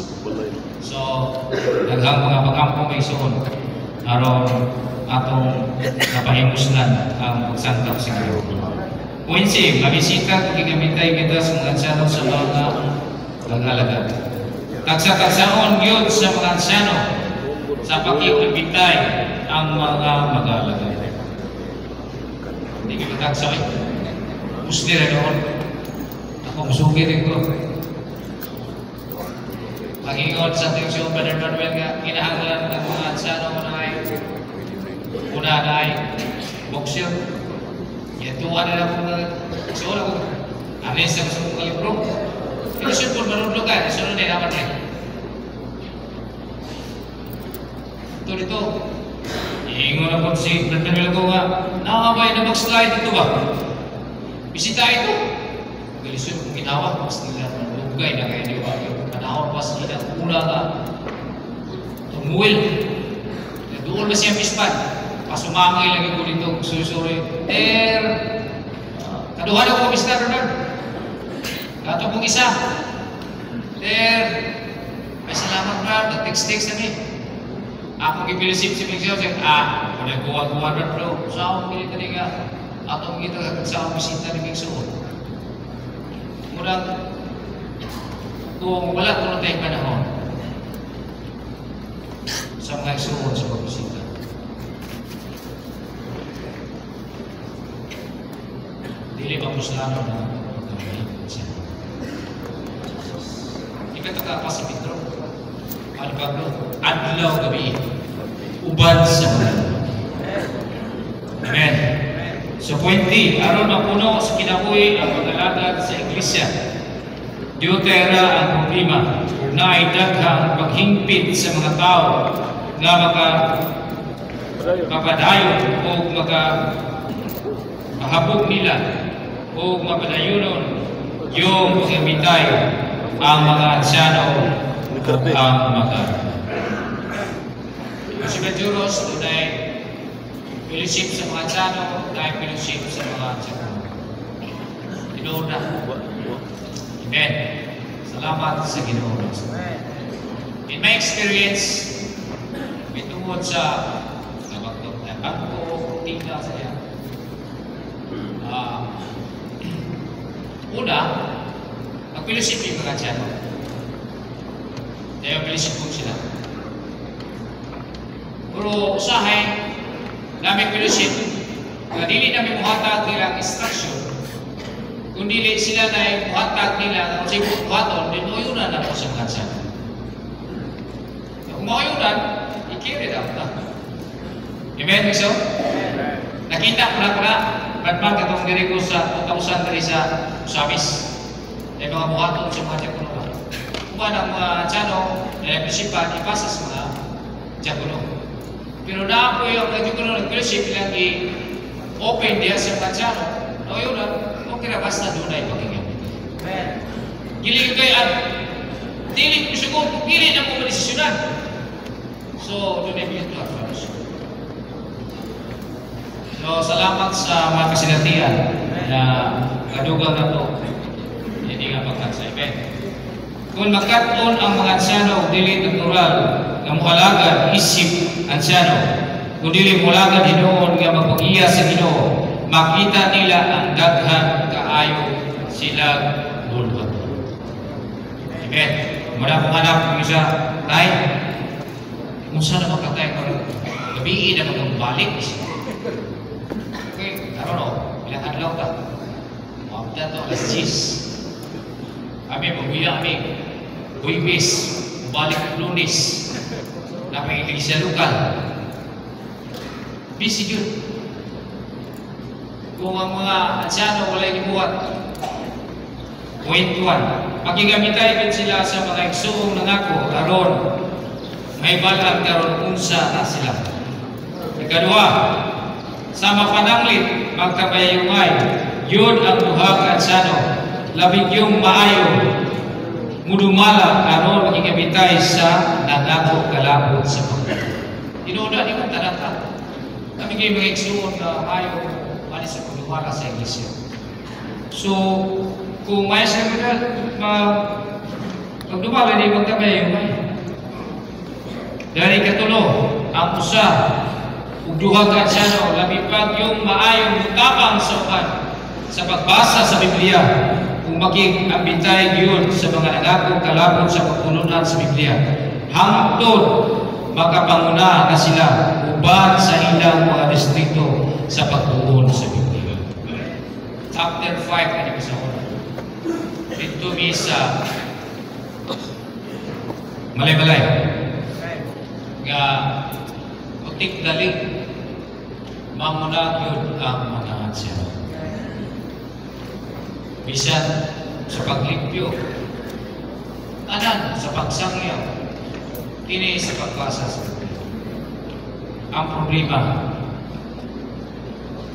So, daghang mga pagkampo may suon aron atong napahimuslan ang pagsangkap sa Ginoo. Kuinsi, mabisita kung gigamitai kita sa mga asyano sa mga pag-alagad. Kagsa-kagsaon yun sa mga asyano sa pagkikabitay ang mga mag-alagad. Hindi ka matagsabi. Gusto nila noon. Ako musugi rin ko. Mag-ingon sa ating siyo, Brother Manuel, nga kinahanglan ng mga ansano na ay una na ay boxer. Yatuwa na lang kung siguro kung alis sa gusto mong kalibro. Pero siya po marunong ka, sunod na naman niya. Ito dito. Iingon na po si Brother Manuel ko nga, nakakabay na mag-slide dito ba? Bisita ito. Galisyon kung ginawa, mas nila lugay na kaya niyo ba? Panahon pa sila, una ka. Tumuil. Doon ba siya pispan? Pasumangay lagi ko dito, susuri. Kaduhan ako Mr. Ronald. Kato pong isa. May salamat Brad, nag-text-text na ako kipilisip si Mixer, wala kuha-kuha na bro. Sa ako pinita niya, atong kita sa akong bisita ni Mixer. Murang, kung wala ko na tayong panahon sa mga isuon sa pagbisita. Dili ba muslano na pagkakalit siya? Ikataka pa si Pedro. Ano Pablo? Adlaw gabi. Ubad sa mga. Amen. So 20, aron na puno sa kinabuhi ang mag-alagad sa iglesia. Diotera ang problema na ay daghang paghingpit sa mga tao nga mapadayon o mahabog nila o mapadayunon yung pagkamitay ang mga ansyano ang mga. Si Benjuros, tunay fellowship sa mga ansyano, tunay fellowship sa mga ansyano. Tinoon na. Amen. Salamat sa Ginoo. In my experience, may tungod sa nabagdog na bangko, tingna sa yan. Una, mag-fellowship yung mga ansyano. Kaya fellowship po sila. Pero usahay, namin fellowship, na dili namin muhatag nilang instruction, kundi sila na muhatag nila, kung sa'yo muhaton, din uyunan na po sa mga ansyano. Kung mauyunan, i-carry out na. Amen, Miso? Nakita ko na Batman katong diri ko sa 2000 diri sa Samis. Ay mga buhaton sa mga diakono. Kuha ng mga ansyano, na-fellowshipan, ipasa sa mga diakono. Pero na po yung diakono nag-fellowship lang i-open diya sa mga ansyano. No, yun lang. Okay na, basta doon ay pagkigamit. Gili yung kaya, dili ko siguro, gili na po madesisyonan. So, doon ay biyento at fellowship. So, salamat sa mga kasinatian na kadugang na ito. Hindi nga pagkat sa event. Kung magkataon ang mga ansyano, dili natural, na muhalagan, isip, ansyano, kung dili muhalagan hinoon nga magpag-iya sa Ginoo, makita nila ang daghan kaayo sila bulhat. Amen. Muna kong anak ng isa, tay, kung saan na magkatay ko rin, gabiin na magbalik. Okay, I don't know, ilang adlaw ka. Mabda to, alas 10. Kami, pagbilang kami, Huwebes, balik Lunes, na may iglesia lokal. Busy yun. Kung ang mga ansyano wala gibuhat, point 1, magigamitay din sila sa mga igsuong nangako aron may balag karon unsa na sila. Ikadua, sa mapananglit magkabayayungay, yun ang duha ka ansyano, labing yung maayo, mudumala aron magigamitay sa nangako kalabot sa mga. Tinuda ni kong tanata. Kami kayo mga igsuong na ayaw malis sa pagduwala sa iglesia. So, kung may sa magdumala, hindi magkabayayungay. Dari katulo, ang usa, ugduha ka ansyano, labipag yung maayong mutabang sa ukan sa pagbasa sa Biblia, kung maging ambitay yun sa mga nangako kalabot sa pagtulunan sa Biblia. Hangtod, makapanguna na sila uban sa ilang mga distrito sa pagtuon sa Biblia. Chapter 5 kani ko sa una. Dito mi sa Malay-Malay. Nga utik dali mamuna yun ang mga ansya. Bisan sa paglipyo, anan sa pagsangyaw, kini sa pagbasa sa Biblia. Ang problema,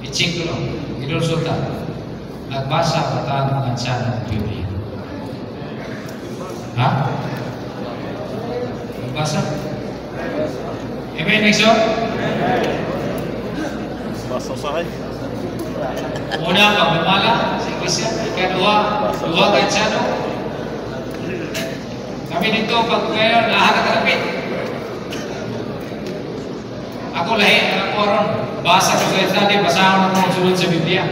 i-check ko lang, ilusulta, nagbasa ka ang mga ansya ng Biblia. Ha? Nagbasa? Amen, Nexo? Basa usahay. Una, pagmamala sa iglesia. Ikaduha, duha ka ansya, no? Kami dito, pag ngayon, lahat na kalapit. Ako lahi, anak ko ron. Basa ko sa dati, basahan ako ng sulod sa Biblia.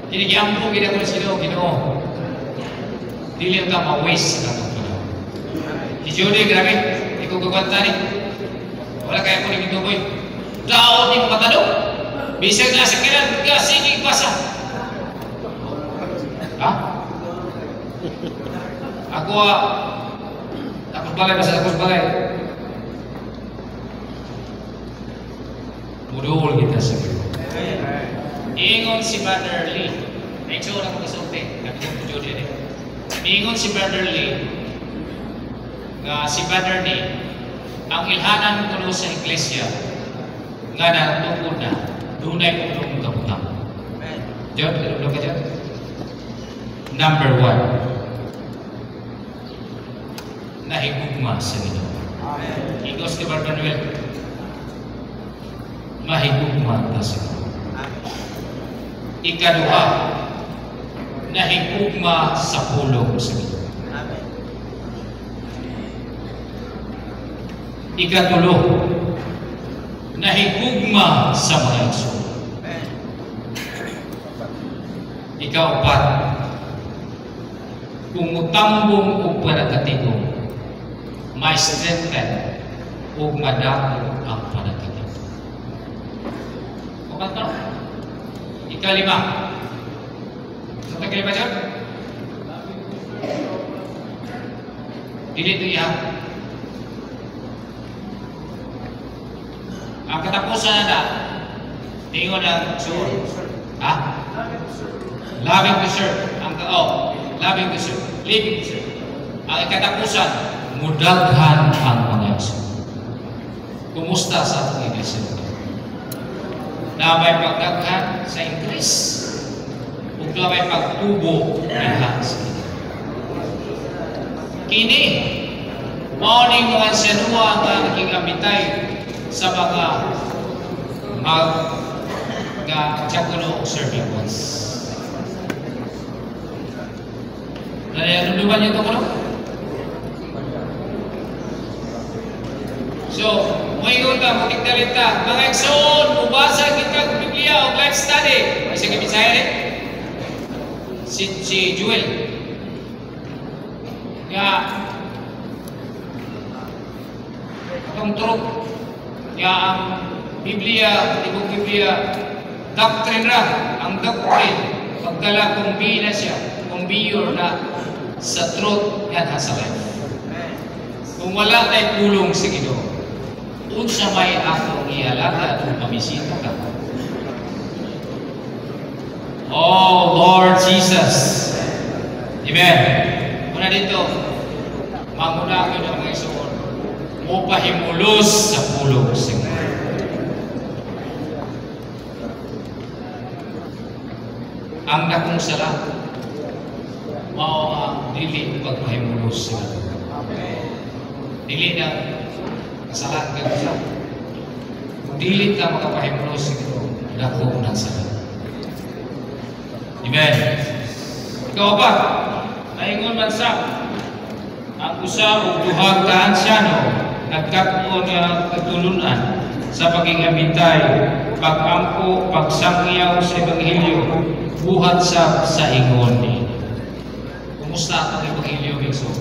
Kinigiampo, ginako na sino, Ginoo. Dili ka ma-waste sa katong Ginoo. Si Judy, grabe, ikaw gagawanta ni. Wala kaya ko rin ito, boy. Daot ni matanong. Bisag na sa kilan, sige, basa. Ha? Ako, tapos balay, basa tapos balay. Mudul kita sa Ginoo. Ingon si Brother Lee. Next una ko kasulti. Kapitang ko Judy. Ingon si Brother Lee. Nga si Brother Lee, ang ilhanan kuno sa iglesia nga natungkol na dunay ulong kabutang. Diyan, ulong ka dyan? Number 1. Nahigugma sa Ginoo. Ingos ni Brother Noel. Mahigugma ta sa Ginoo. Ikaduha, nahigugma sa pulong sa Ginoo. Ikatulo, nahigugma sa mga igsoon. Ikaapat, kung mutambong o panagkatigong, may strengthen o madako ang panagkatigong. Kumat na? Ikalima. Sa tagalima dyan? Dili ito iya. Ang katapusan na tingon ang suon. Ha? Loving to serve. Loving to serve. Living to serve. Ang katapusan, mudaghan ang mga igsoon. Kumusta sa atong iglesia? Na may pagdaghan sa increase. Ug na may pagtubo diha sa kini. Mao ning mga senua nga nakigamitay sa mga diakono serving ones. Nangyayari niyo ito ko? So, mayon ka, mutik-dalit ka. Mga igsoon, mubasa kita Biblia o life study. May sige bisaya rin. Si Joel. Kaya, itong turok. Kaya ang Biblia, ibang Biblia, doctrine ra, ang doctrine, pagdala kumbina siya, kumbiyor na sa truth, yan sa life. Kung wala tayong pulong sa Ginoo, unsa may akong ihalata kung pamisita ka. Oh, Lord Jesus. Amen. Muna dito, manguna ko ng mga isuon, mupahimulos sa pulong sa Ginoo. Ang dakong sala, mao ang dili pagpahimulos sa Ginoo. Dili na kasalan ka siya. Kung dili ka makapahimulos sa Ginoo, dako na sala. Amen. Ikaw ba? Naingon man sa ang usa o duha ka ansyano nagkatmo nga katulunan sa pagigabitay, pag-ampo, pagsangyaw sa Ebanghelyo, buhat sa ingon ni. Kumusta ang Ebanghelyo, Bigso?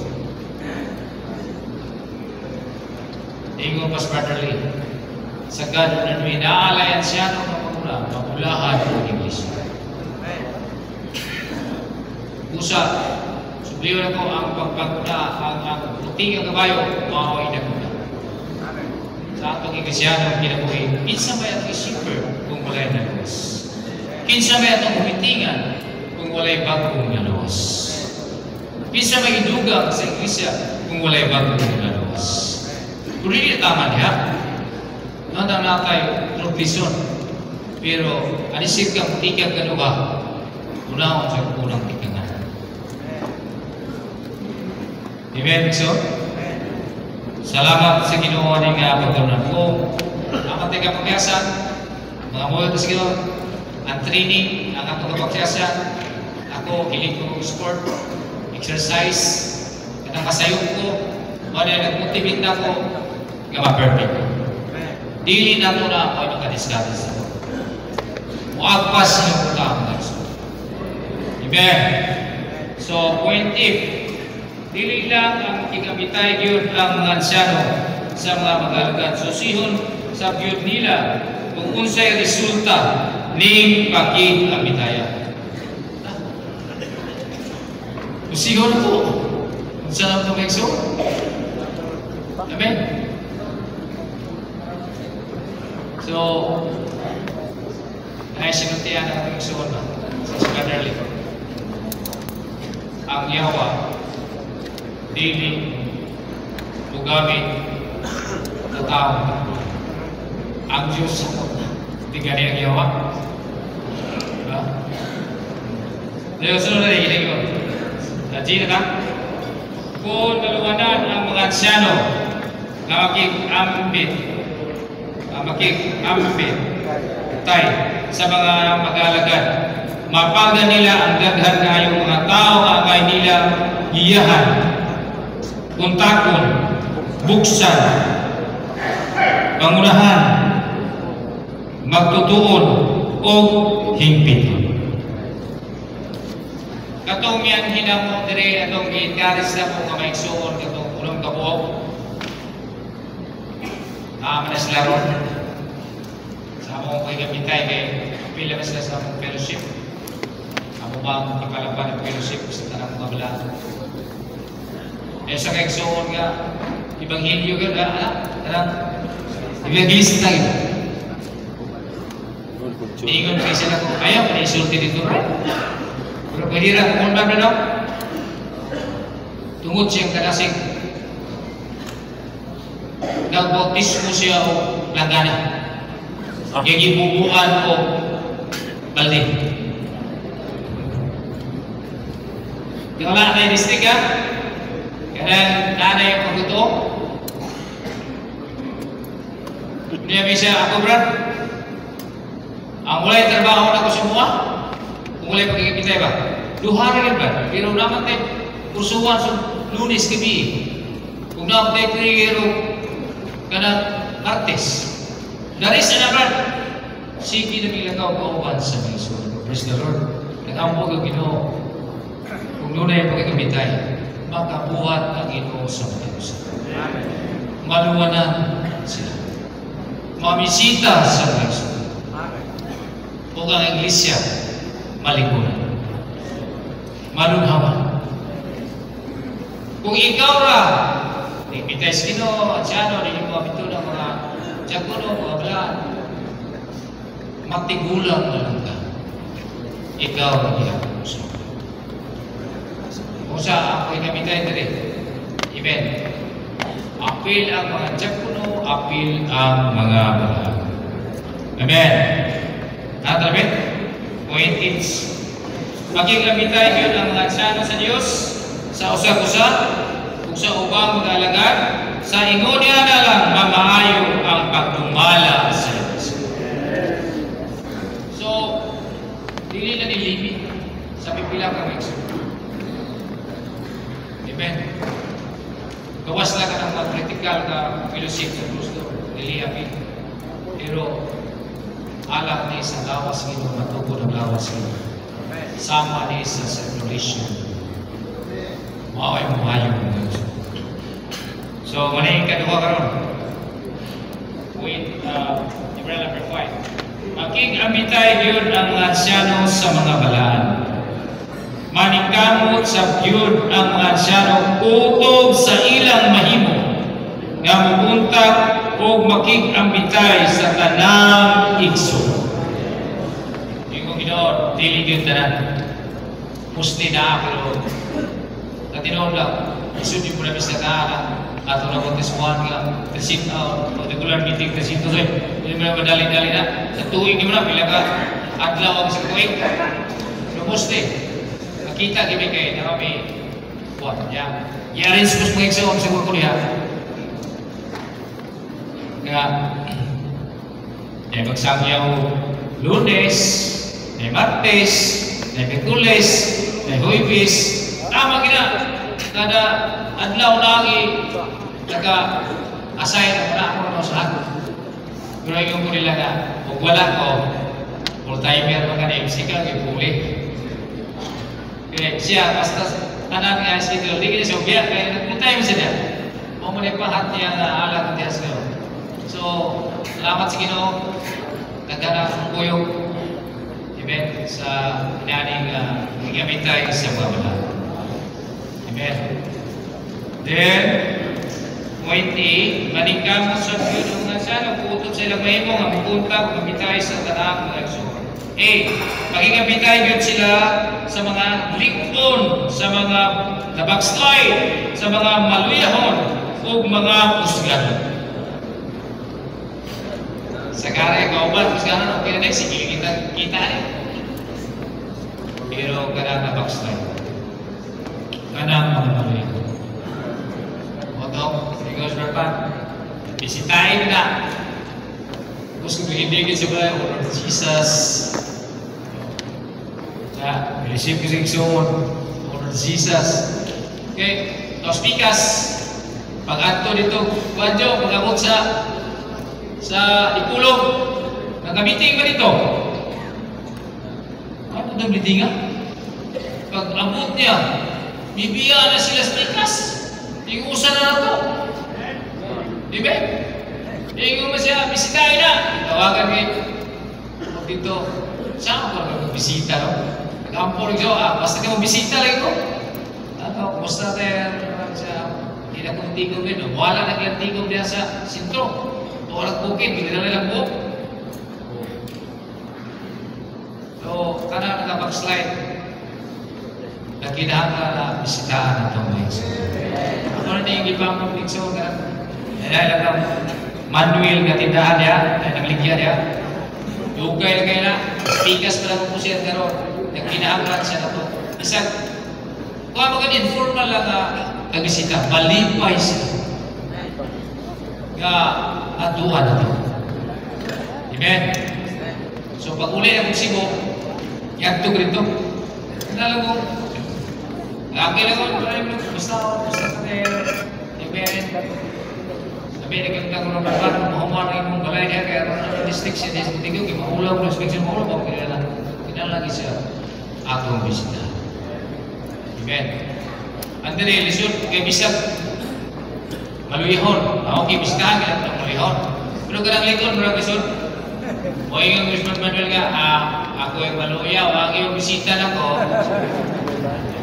Ingon pas Brother Lee. sagad na inaalayan siya ng mga pamulahan ng Iglesia. Busa, subliyo na ko ang pagpaguna, ang puting ang kabayo, maaway na muna. Sa atong Iglesiano, kinabuhi, kinsa may atong isipper kung walay naluwas. Kinsa may atong kumitingan kung walay bagong naluwas. Kinsa may idugang sa Iglesia kung walay bagong naluwas. Kung hindi tama niya, nandang natay progresyon. Pero, anisip kang tikang kanuha, unahon sa kulang tikangan. Amen, so? Salamat sa Ginoo ni nga pagtunan ko. Ang ating kapagyasan, mga mga sa Ginoo, ang training, ang atong kapagyasan, ako, kilig ko sport, exercise, at ang kasayog ko, o na nag-motivate na ko, nga ma-perfect ko. Dili na ito na ako ay makadisgatis ako. Muagpas yung utang na ito. Amen. So, point if, dili lang ang kikamitay yun ang mga ansyano sa mga mag-alagad. Susihon sa biyod nila kung unsay resulta ning pagkikamitaya. Susihon po. Kung saan ang tumekso? Amen. So, ay sinuntihan ang ating suon na sa scholarly. Ang Yawa dili lugamit na tao. Ang Diyos sa kota. Hindi gani ang Yawa. Diba? Dahil sunod na rin yun. Nadji na ka? Kung naluwanan ang mga ansyano na makik-ambit tay sa mga mag-alagad, mapagan nila ang daghan kayong mga tao kagay nila iyahan, kuntakon, buksan, pangunahan, magtutuon o hingpiton. Katong yan hinamo dire atong gi-encourage na po nga maigsuon katong unang kabuok. Manas sila ron. Sa among ko'y gamitay kay pila na sila sa among fellowship. Amo bang ipalaban ng fellowship sa tanang mga balaan. Sa kaigsuon nga, Ebanghelyo ka anang evangelista ito. Ingon kayo sila ko, ayaw, na-isulti dito rin. Pero pwede rin, kung ba na tungod siyang kadasig. Nagbautismo siya o langgana. Yung ibubuan o balde. Yung wala na yung distig ha? Kaya nanay yung pagkuto. Niya siya, ako brad, ang mulay trabaho na ko sa mga, kung mulay pagkikipitay ba? Duhara rin ba? Pero naman tayo, kursuhan sa Lunes gabi. Kung naman tayo trigero, kanang artist. Daris na brad, sige na nilagaw kauban sa mga isun. Praise the Lord. Nag-ambog ang Ginoo. Kung nunay ang pagkikipitay, makabuhat ang Ginoo sa mga isun. Maluwanan sila. Mamisita sa mga isun. Kung ang Iglesia, malikunan. Malunhawan. Kung ikaw ra, ipitay sa Ginoo, at siyano, hindi mo abito ng mga diakono, mga balaan, matigulang na lang ka. Ikaw ang iyakong sa mga. Kung sa ako'y kamitay na rin, amen. Apil ang mga diakono, apil ang mga balaan. Amen. Natabit? Point is, maging kamitay yun ang mga asyano sa Diyos, sa usa-usa, kung sa ubang mag-alagad, sa ingon niya na lang mamaayo ang pagdumala sa Diyos. So, dili na nilimit sa pipila kang exo. Amen. Gawas lang ka ng mag-critical ka fellowship sa Kristo, dili amin. Pero, alak ni sa lawas nito, matuko ng lawas nito. Sama ni sa circulation. Maway mo hayong mga. So, muna yung kaduha karon. with number 5. Makig-amitay yun ang ansyano sa mga balaan. Maningkamot sa yun ang mga ansyano utog sa ilang mahimo nga mubuntag o makig-amitay sa tanang igso. Yung Ginoo, dili yun tanan. Musti na pero natinoon lang. Isod yung muna bisa ka ato na kontesmuhan nga tesit particular meeting tesit to hindi mo na madali-dali na sa tuig mo na pila ka adlaw ang sa tuig lumusti nakita kami kayo na kami buwan niya i-arrange ko sa mga exam sa ko niya kaya magsangyaw Lunes Martes Miyerkules Huwebes tama gina kada adlaw lagi naka-assign na ako sa ako. Pero yung ko nila na, kung wala ko, full-timer mga na-MC ka, yung puli. Kaya siya, basta tanan nga si Tito, hindi ka siya ubiyak, kaya nag-full-time siya. O mo na ipahat niya na alam ng Diyas ko. So, salamat sa Ginoo, nagdana ang kuyog, amen, sa inaning gamit tayo sa babala. Amen. Then, point A, maningkamot sa Piyong ng sana, puutod sa ilang mahimo, ang puntag, mamitay sa tanang mga igso. A, magigabitay yun sila sa mga likon, sa mga nabackslide, sa mga maluyahon, o mga usgan. Sa kare, kauban, usganan, okay na sige, kita rin. Pero kanang nabackslide, kanang mga maluyahon. Because berapa? Bisitahin na. Terus kemudian kita coba Lord Jesus. Ya, receive kesengsong Lord Jesus. Okay, los pikas. Pag-ato dito, wadyo, pag-abot sa ikulog. Nag-meeting ba dito? Ano na meeting nga? Pag-abot niya, bibiya na sila sa pikas. Igusan na ito. Diba? Ingo mo siya, bisitahin na. Tawagan kayo. Dito, saan ko na bisita, no? Nag-ampor ko, basta ka bisita lang ko. Ano, kumusta tayo sa tinakong-tigong din. Wala na kayang tigong diyan sa sintro. Walang bukid, hindi na lang buk. So, kana nag-backslide. Nagkinahan ka na bisitahan na itong legs. Ako na yung ibang pagpikso ka. Dahil lang manual nga tindahan niya, dahil nagligyan niya. Dugay na kayo na, pikas pa lang po siya karoon. Nagkinahangan siya na ito. Isang, kung ako ganyan, informal lang nagbisita, malipay siya. Nga, atuan na ito. Amen? So, pag uli na kong sibo, yagtog rito. Nalang mo, okay lang ako, basta ka tayo. Amen? Sabi, nagkita ko ng balat, mahuman ang imong balay niya, kaya ang restriction niya, sa tigil, mahulaw, restriction, mahulaw, kinalagi siya atong bisita. Amen? Ang dali, lisod, kay bisag, maluyahon. Okay, bisitahan ka lang maluyahon. Pero ka lang likon, marang lisod. O yung Christmas Manuel nga, ako yung maluyaw, ang iyong bisita na ko.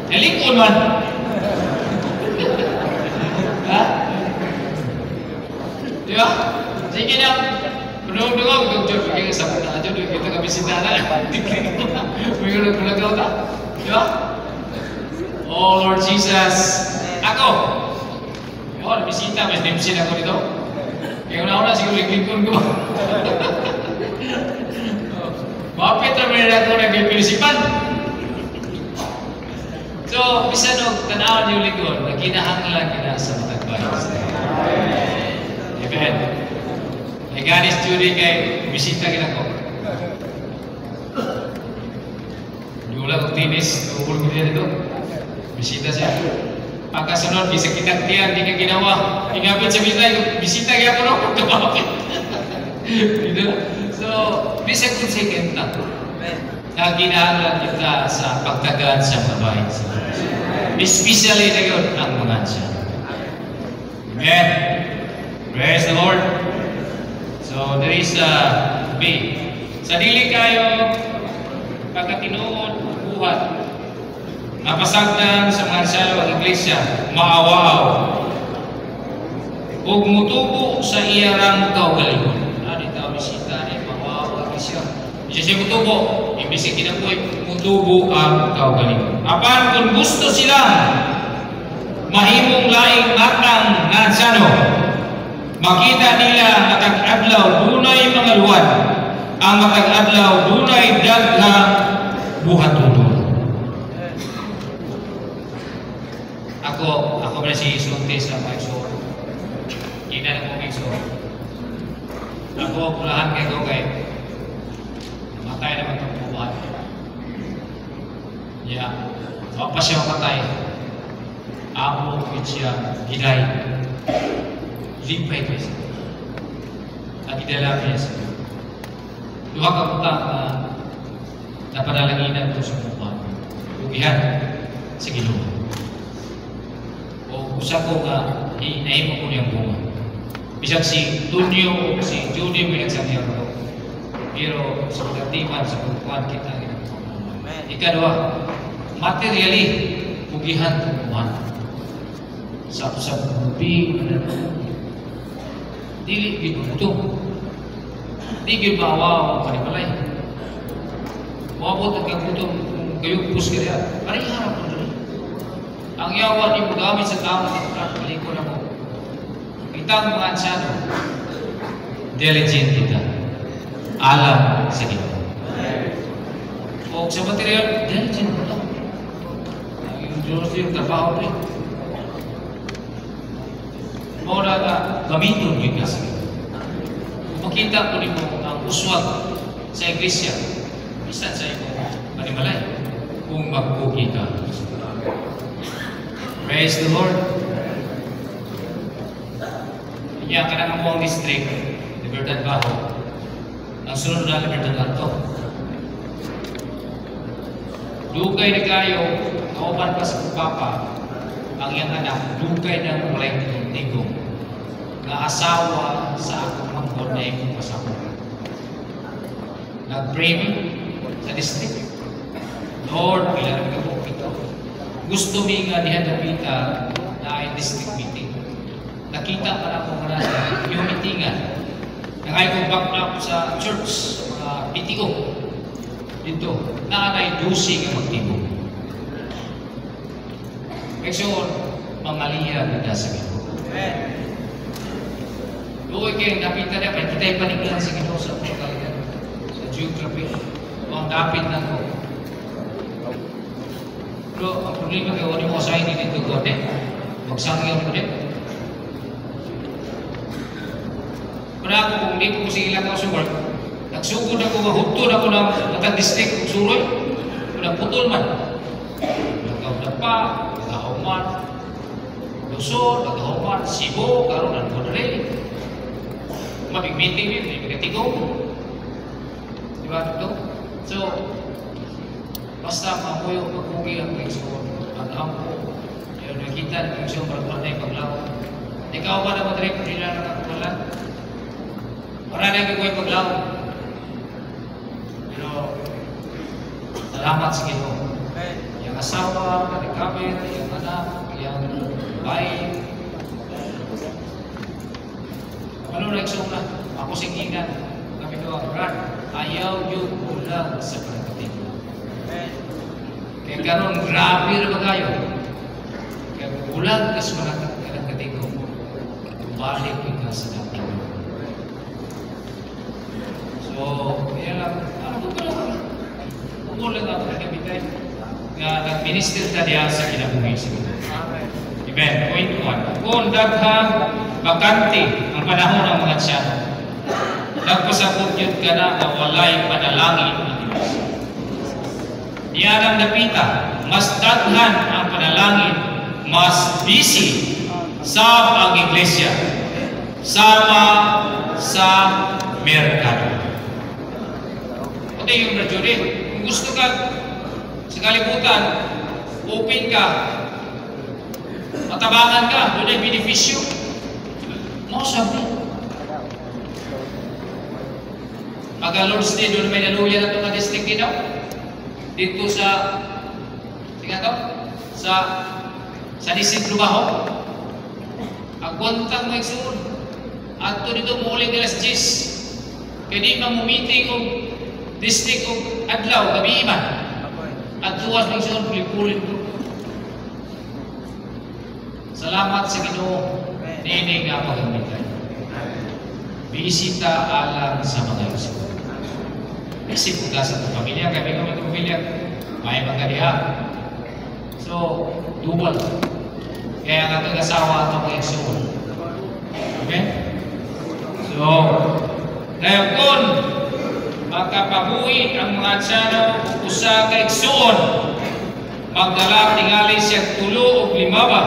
Nalikon man. Ha? Di ba? Sige na. Menurut ako, jujur, kaya sabi na aja, kita ka bisita na. Mayroon na kulagaw na. Di ba? Oh Lord Jesus. Ako. Oh, bisita, may dimsin ako dito. Kaya una-una, siguro liklikon ko. Mapit na rin ako nag-pilisipan. So, bisa no, tanawan yung likod, na kinahanglan ka na sa matagbay. Amen. Ay ganis Judy kay bisita ka ko. Yula kong tinis, tuhul ko din ito. Bisita siya. Pagkasunod, bisa kita tiyan, di ka ginawa. Ingapit sa bisita kaya ko no, tumapit. So, bisa kong second na. Na ginahanglan kita sa pagtagad sa babae. Especially na yun ang mga siya. Amen. Praise the Lord. So, So there is a way. Sa dili kayo pagkatinuod buhat napasagdan sa mga salwa ng iglesia maawaw ug mutubo sa iyang kaugalingon. Ani ta bisita ni maawaw iglesia. Siya mutubo, imbis kinabuhi mutubo ang kaugalingon. Apan kung gusto sila mahimong laing matang nga sano, makita nila matag adlaw dunay mga luwan, ang matag adlaw dunay daghang buhaton. Ako ba si Sulti sa Pagso? Ina na ko Pagso. Ako pulahan kay ko kay matay naman itong buwan. Yeah. So, pa siya matay. Amo siya gilay. Limpay ko siya. At idalami siya. Duha ka butang na napadalanginan ko sa buwan. Lugihan sa Ginoo. O usa ko nga inaimo ko niyang bunga. Bisag si Tunyo o si Judy mo nagsabihan ko. Pero sa pagkatiman sa pagkuhan kita ginagawa. Ikadua, materially, pugihan tumuhan. Sa bubi, dili ginuto. Di gibawa o panibalay. Mabot ang kagutong kayupos ka rin. Pariharap ko rin. Ang yawa ni mo gamit sa tao at paliko na mo. Kitang mga ansano, diligent kita. Alam sa Ginoo. O sa material, diligent mo ito. Yung trabaho rin. Muna ka, gamiton yung kasi. Makita ko rin mo ang uswag sa iglesia. Bisan sa imo, manimalay. Kung magpugi ka. Praise the Lord. Kanya ka na ang district, Libertad Bajo. Ang sunod na Libertad Alto. Dugay na kayo, kauban pa sa papa, ang iyang anak, dugay na mulay tigong nga asawa sa akong mangkod na ikong pasako. Nag-pray sa district. Lord, kailangan ka po ito. Gusto mi nga dihadapita na ay district meeting. Nakita pa na kung na sa yung meetingan. Nangay kong back up sa church, mga PTO. Dito, naanay dusi nga magtibok. Kaya mangaliya kita sa Ginoo. Doon kayo napita na, kita yung paninglan sa Ginoo sa pagkalitan. Sa geography. O ang dapit na ko. Pero ang problema kayo, ano mo sa hindi dito ko, magsangyaw mo din. Kuna ako kung hindi ko sige lang ako sa work, nagsugod ako, mahutod ako ng matag-district kung suroy, kung nagputol man. Nagkaudan pa, nagkahuman, Luzon, nagkahuman, Cebu, karoon ng Monterey. Mabig-meeting yun, may pagkatigong. Diba ito? So, basta mamuyo, magpugi ang pagkakasuon. Ang-ampo, yun, nakita na pagkakasuon, parang na yung paglaw. Ikaw ba na Monterey, kung nila nakakawalan? Para na yung paglaw. Pero, salamat sa Ginoo. Yung asawa, kanikabit, yung anak, yung bahay. Ano na yung na? Ako singinan. Kami doon, Brad, ayaw yung ulang sa pagkating. Kaya karon grabe na ba kayo? Kaya ulang kas pagkating ko, balik ka sa dating. So, kaya lang, ano ba lang? Umulang ako na kapitan nga nag-minister ta diya sa kinabuhi siguro. Amen. Point 1. Kung daghang bakante ang panahon ng mga tiyan, nagpasabot yun ka na na walay panalangin ang Diyos. Diyan ang napita, mas daghan ang panalangin, mas busy sa ang iglesia, sama sa merkado. Ito yung radyunin. Kung gusto ka sa kalibutan, open ka, matabangan ka, doon ay beneficyo. Mo sabi. Lord's Day, doon may naluya na ito nga district dito. Dito sa, tingnan to, sa district Lubaho. Agwantang may suon. At ito dito muli alas 10. Kaya di mamumiting o district o adlaw, gabi iman. At tuwas may suon, pulipulin ko. Salamat sa Ginoo. Nini nga pagamitan. Bisita alang sa mga iso. Isip ko ka sa itong pamilya, kami kami itong pamilya, may mga diha. So, double. Kaya nga kag-asawa itong mga iso. Okay? So, ngayon kung makapabuhi ang mga atsano usa ka igsuon, magdala tingali siya 3 o 5 ba?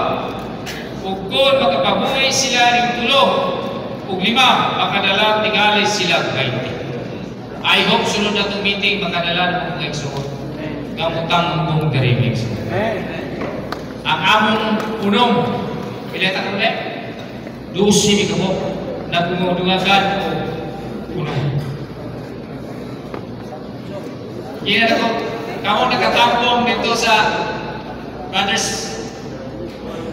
Ug kung makapabuhi sila ning 3 o 5, makadala tingali sila 20. I hope sunod na itong meeting makadala ng mga igsuon. Gamutang mong garimig. Ang among unong, pileta ka ulit? 12 mi kamo na pumudungagan o unong. Kaya na ko, kamo nakatambong dito sa brothers,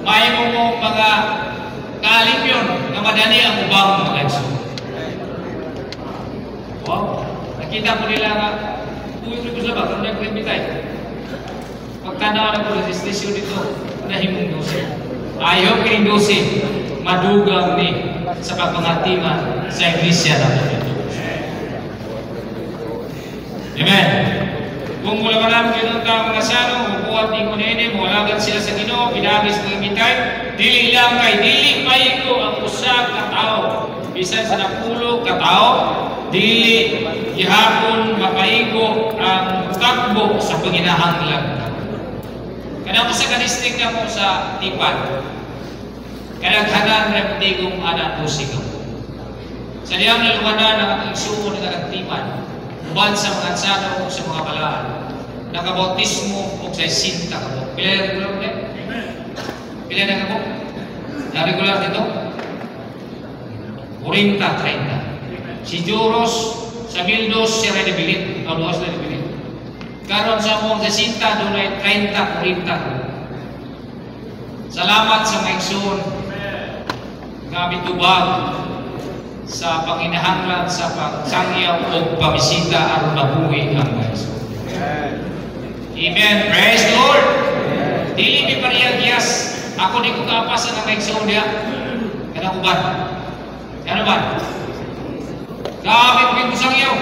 may mo mga kaalimyon na madali ang ubang mga igsuon. Wow! Nakita ko nila nga, uwi ko sa ba? Kung nag-remitay. Pagtanaw na ko sa station dito, nahimong 12. Ayaw kayong 12, madugang ni sa pagpangatiman sa iglesia na ito. Amen. Kung mula ka namin kayo ng taong mga sano, upuat ni Kunene, mawalagan sila sa Ginoo, pinagis ng imitay, dili lang kay dili paigo ang usag na tao. Bisan sa napulo ka tao, dili gihapon mapaigo ang takbo sa panginahanglan. Kana ko sa kadistrik na mo sa Tipan, kadaghanan na patigong anak ko sigaw. Sa diyang nalumanan ang ating sumo na nagtiman, uban sa mga atsano o sa mga balaan, nakabautismo o sa sinta ka po. Pila na regular mo din? Pila na ka po? Na-regular dito? 40-30. Si Joros, sa Mildos, si Redibilit, ang luwas na Redibilit. Karon sa mong kasinta, doon ay 30-40. Salamat sa mga igsoon. Kami tubag sa panginahanglan sa pagsangyaw o pamisita aron mabuhi ang mga igsoon. Amen. Praise the Lord. Dili mi pariyagiyas. Ako di ko kapasan ang mga igsoon niya. Kanang uban. Ano ba? Kami ko sangyaw.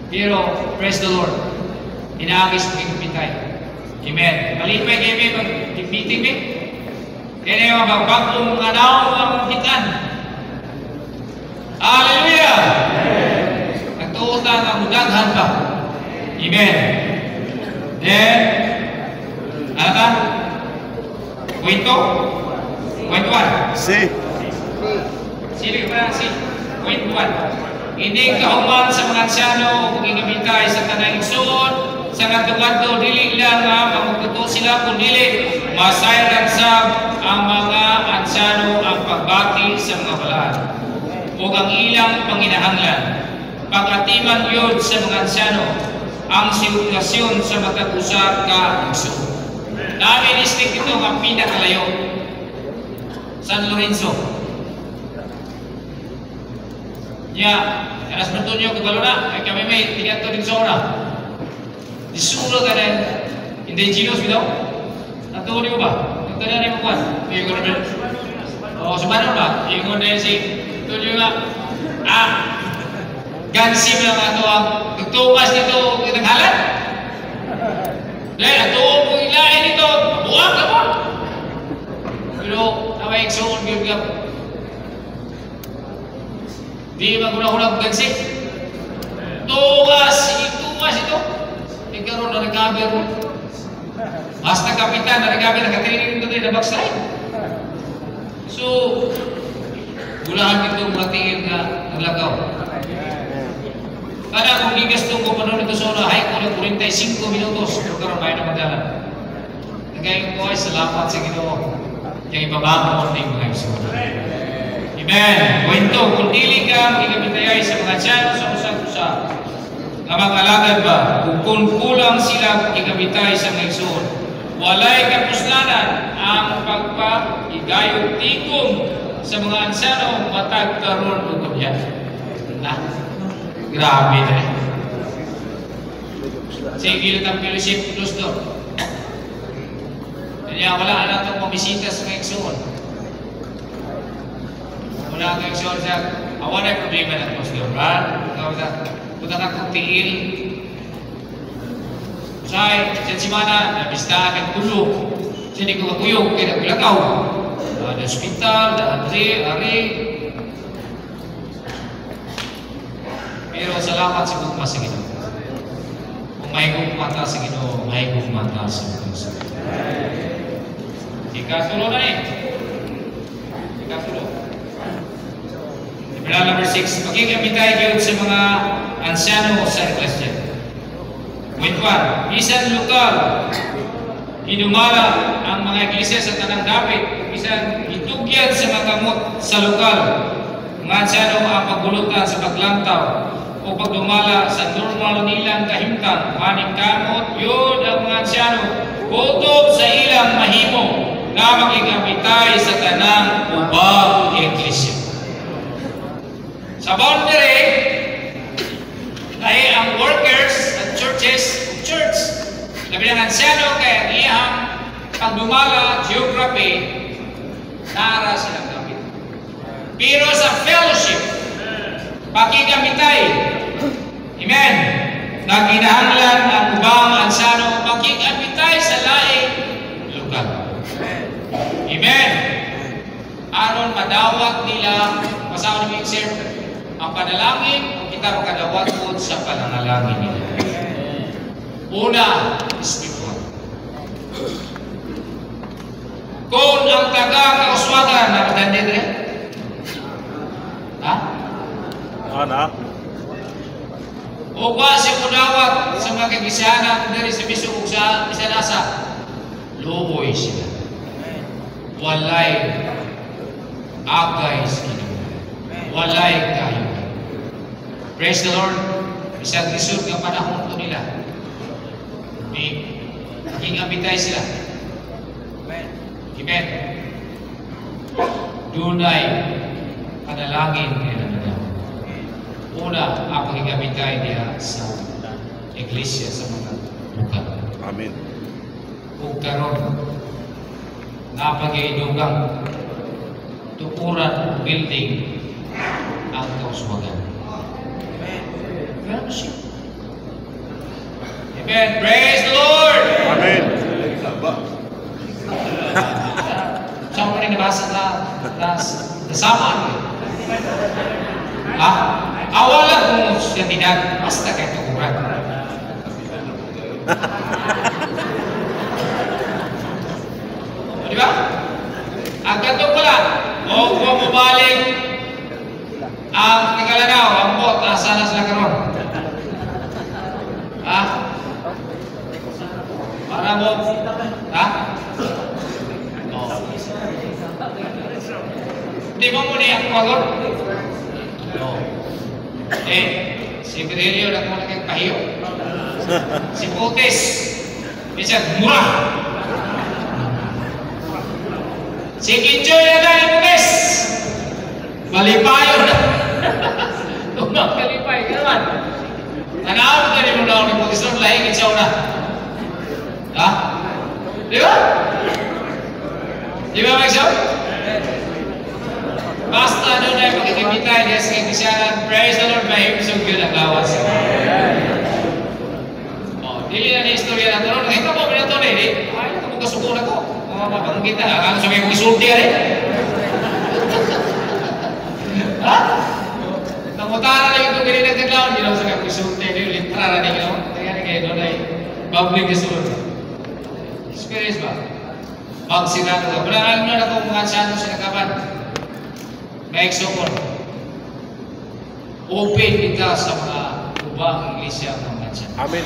Pero, praise the Lord. Inaagis mo yung kapitay. Amen. Malipay kayo may mag-meeting me. Kaya na yung magbagong anaw ang kitan. Hallelujah! Nagtuutan ang mudaghan pa. Amen. Then, ano ka? Kwento? Point 1. Si. Sili ka pa si Point 1. Hindi kahuman sa mga asyano kung inibitay sa tanang igsoon, sa nagtugadto, dili lang magtuto sila, kung dili, masayran sab ang mga asyano ang pagbati sa mga balaan o ang ilang panginahanglan. Pagatiman yun sa mga asyano ang sirkulasyon sa matag-usa ka igsoon. Namin district ito ang pinakalayo. San Lorenzo. Ya, alas bertunjuk ke Baluna, kami may tingkat to din zona. Disulo ka rin, indigenous gitu. Atau di ba? Ito na rin mo kwan. Iyon na rin. O, sumanon ba? Iyon na si, ito juga. Gansim lang ato ang nagtumas dito, naghalat. Dahil ato kung ilahin ito, buwag ka mo. Pero, naway iksoon gyud di maguna-una gansik. Tugas ito. Ikaroon na nag-gaber mo. Basta kapitan na nag-gaber, nakatirinig ito na backslide. So, gulahan ito matingin na naglagaw. Kada kung gigastong ko pa noon ito sa una, hay ko ng 45 minutos. Pero karoon tayo na madala. Nagayon ko ay salamat sa Ginoo. Yung ibabago mo na yung mga igsoon. Amen. Kwento, kung dili ka magigabitayay sa mga asyano sa usag-usa, nga mga alagad ba, kung kulang sila magigabitay sa mga igsoon, walay kapuslanan ang pagpahigayog tigom sa mga asyano matag karon ug kabyan. Grabe na. Sige lang ang fellowship plus doon. Kaya wala na itong pamisita sa mga igsoon. Wala ang igsoon sa awan ay problema na plus doon. Punta ka kong tiil. Usay, dyan si Mana, nabistahan ng tulog. Siya di ko kakuyog, kaya nagulakaw. Na hospital, na ari. Pero salamat sa bukma sa Ginoo. Kung may gugmata sa Ginoo, may gugmata sa Ginoo. Ikatulo na eh. Ikatulo. Verse number 6. Magigabitay gyud sa mga ansyano sa Iglesia. Point 1. Bisan lokal, hinumala ang mga iglesia sa tanang dapit, bisan itugyan sa mga kamot sa lokal. Mga ansyano ang pagbulutan sa paglantaw o pagdumala sa normal nilang kahimtang, maning kamot, yun ang mga ansyano, kutob sa ilang mahimo na magigabitay sa tanang ubang iglesia. Sa boundary, ay ang workers at churches, church, labi ng ansyano kaya iyang pagdumala, geography, nara silang gamit. Pero sa fellowship, pakigabitay, amen, naginahanglan ang ubang ansyano, pakigabitay sa laing lugar. Amen. Aron madawat nila, pasawang ng sir, ang panalangin, kita makadawat po sa pananalangin nila. Una, spiritual. Kung ang taga-kauswagan, nakatandin rin? Ha? Ana? O ba siya kunawat sa mga kagisyanan dari sa bisog sa Bisanasa? Luoy sila. Walay agay sa Ginoo. Walay kayo. Praise the Lord. Isang lisod ng panahon ito nila. Hingabitay sila. Amen. Dunay panalangin nila nila. Una, ang hingabitay niya sa iglesia sa mga lugar. Amen. Kung karon napag-iinugang tukuran building ang kauswagan. Fellowship. Amen. Praise the Lord. Amen. Saan mo rin nabasa na nasama? Ha? Awalan mo siya tinag, basta kayo tukuran. Di ba? Ang ganito pala, o kung mabalik ang Kagalanaw, ang bot, asa na sila karon? Ha? Para mo? Ha? Oh. Di mo muna yung pagod? No. Si Virelio na kung nagpahiyo. Si Potes, bisa murah. Si Kinjoy na dahil Potes, malipayo na. Tumang kalipay ka naman. Tanaw ka rin mo na ako ng Potes doon, lahingin siya una. Ha? Di ba? Di ba, Mike Shaw? Basta doon ay pagkikipitay niya sa kikisyanan. Praise the Lord, mahimsog yun ang lawas. Dili na istorya na ito. Nakita mo ba ito rin? Ay, ito mong kasuko na ito. Mga mabanggit na. Ang sabi kong isulti rin. Ha? Namutara na yung ganyan ng taglawan. Hindi lang sabi kong isulti. Litra na rin. Kaya na kayo doon ay public isulti. Experience ba? Magsirado ka. Maraming na ito mga asyano sa nakaban. Maiksuon. Open kita sa mga ubang iglesia ng mga asyano. Amen.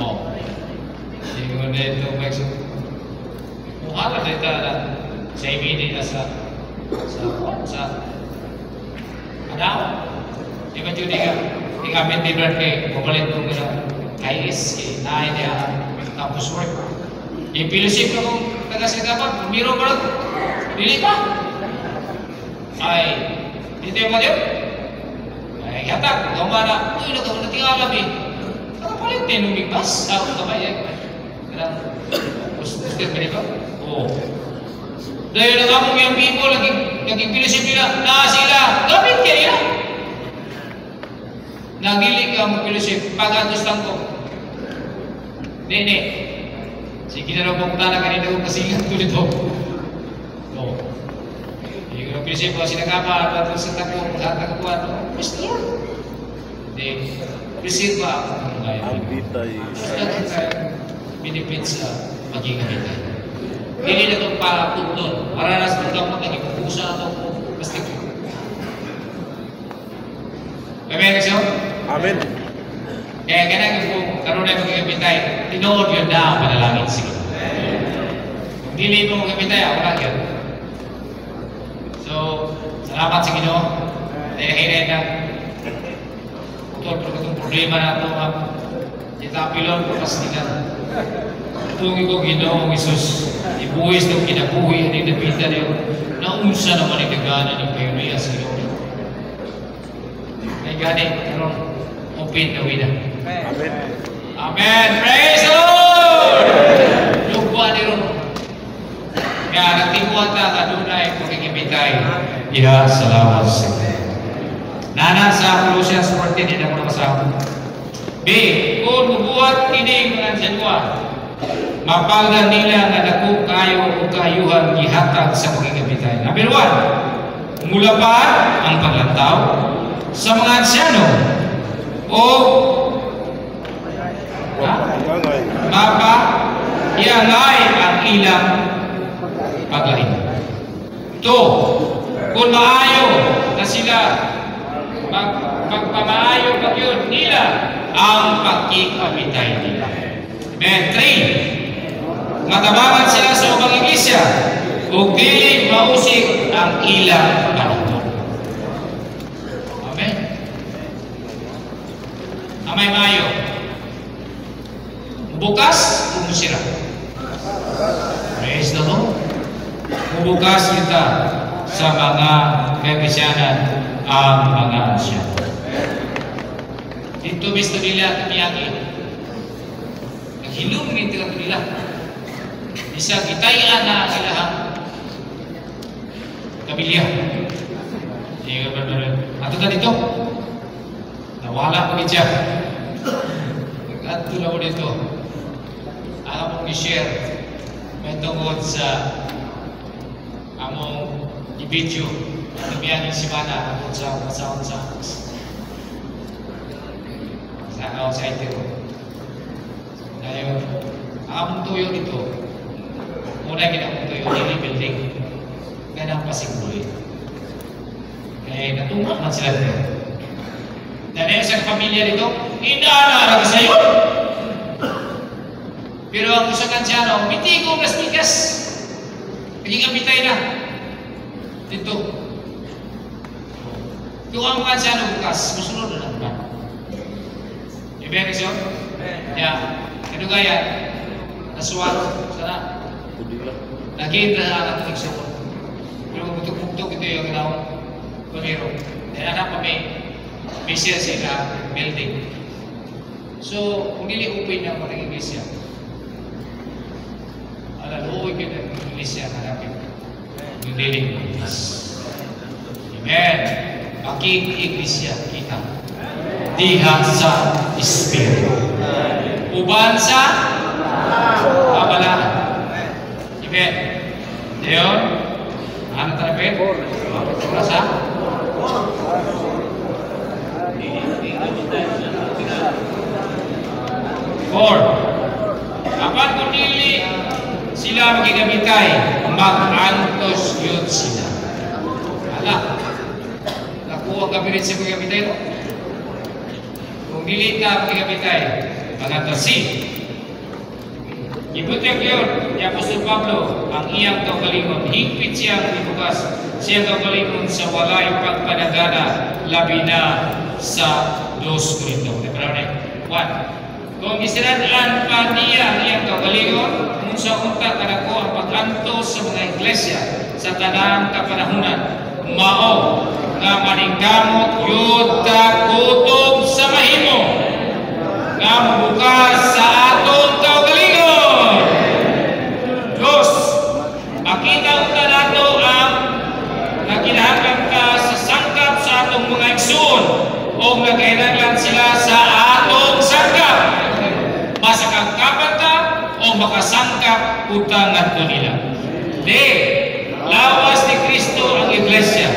Oh. Hindi ko na ito maiksuon. Kung hala na ito na sa imini na sa sa Anaw. Di ba yun di kami tinran kay papalit ko ng IS, naay niya campus work. Ipilusip ko kung taga-Singapore, bumiro ba rin? Dili pa? Ay, dito yung mga ay, hatak, gawin na, uy, nagtingalam eh. Nakapalit din nung bigmas. Ako kamay eh. Kailang, gusto ba nito? Oo. Dahil nakamong yung people, naging pilisip nila, na sila, gamit kayo nila. Nagilig ka mo pilisip, pag-atos lang ko. Nene, sige na raw pumunta na kanina kong kasilang tulad ko. Oo. Hindi ko na pilisip ko, sinagama, at sa takbo, lahat ng kapuan. Pastor! Hindi, pilisip ba ako ng mga Ang bitay. benefits sa pag-iingatay. Hindi na itong papunton. Maranas mo dapat nag-ipupusa ito po. Basta ko. Amen, Kasyo? Amen. Kaya ganang kung karoon na mag-iingatay, tinood yun na ang panalangin siguro. Kung dili mo mag-iingatay, ako lang yun. So, salamat sa Ginoo. Dahil hirin na putol ko itong problema na ito. Itapilon ko pastikan. Tungi ko Ginoong Isus, ibuhis ng kinabuhi at inabita niyo, naunsa naman ang kagana ng payuniya sa iyo. May gani, karong open na wina. Amen. Amen! Praise the Lord! Lugwa ni Ron. Kaya nagtimuan ka kanunay pagkikimitay. Iya, salamat sa iyo. Nana sa Colossians 14, hindi na ko nakasama. B. Kung bubuhat kini mga dyanwa, mapalgan nila nga dako kayo o kayuhan gihatag sa pagkikabitay. Number 1, umulapan ang paglantaw sa mga ansyano o mapa iangay ang ilang paglain. 2, kung maayo na sila magpamaayo pa yun nila ang pagkikabitay nila. Amen. 3, matabangan sila sa ubang iglesia ug dili mausik ang ilang panahon. Amen. Amay maayo. Bukas o musira? Praise the Lord. Bukas kita sa mga kaibisanan ang mga ansyan. Dito bisto nila kumiyagi. Naghilom ng ito nila. Isa gitayan na ilahang kabilya. Ato ka dito. Nawala ko niya. Nag-ato na ko dito. Ang among i-share may tungkol sa among i-video. Nabiyang si Mana ako sa outside ko. Ngayon, ang tuyo nito, muna ginamong tuyo, hindi building. Ganang pasiguloy. Kaya natungkot man sila dito. Dahil sa pamilya nito, inaarag sa iyo. Pero ang gusto kansyano, bitigo plastikas. Naging kapitay na. Dito. Kung ang kansyano bukas, musunod na naman. Amen, Kasyo? Ya, kadugayan, nasuwat, sana. Lagi na ang ating nagsuot. Pero magtugtog ito yung ginawa pamiro. Dahil anak pa may share sila building. So, kung nili open na mga iglesia, alaluoy ka ng iglesia na natin. Yung building ng Amen. Aking iglesia kita. Diha sa Espiritu. Uban sa kabalaan. Amen. Diyon, ano tarapin? Rasa? Four. Kapag kunili sila magigamitay, mag-antos yun sila. Ala, nakuha kami rin sa magigamitay no? Kung dili ka magigamitay, mag-antasi. Ibutyag yun, ni Apostol Pablo, ang iyang kaugalingon, higpit siyang ibukas siya kaugalingon sa walay pagpanagana labi na sa 2 Korinto. Kung isinadaan pa niya iyang kaugalingon, kung sa unta kanako ang pag-anto sa mga iglesia sa tanang kapanahunan, mao nga maningkamot yun ta kutob sa mahimo nga mabukas sa atong kaugalingon. Diyos, makita unta nato ang naginahanglan ka sa sangkap sa atong mga igsoon o nagkailangan sila sa atong sangkap. Masakangkapan ka o makasangkap utang nato nila. Di, lawas ni Kristo ang iglesia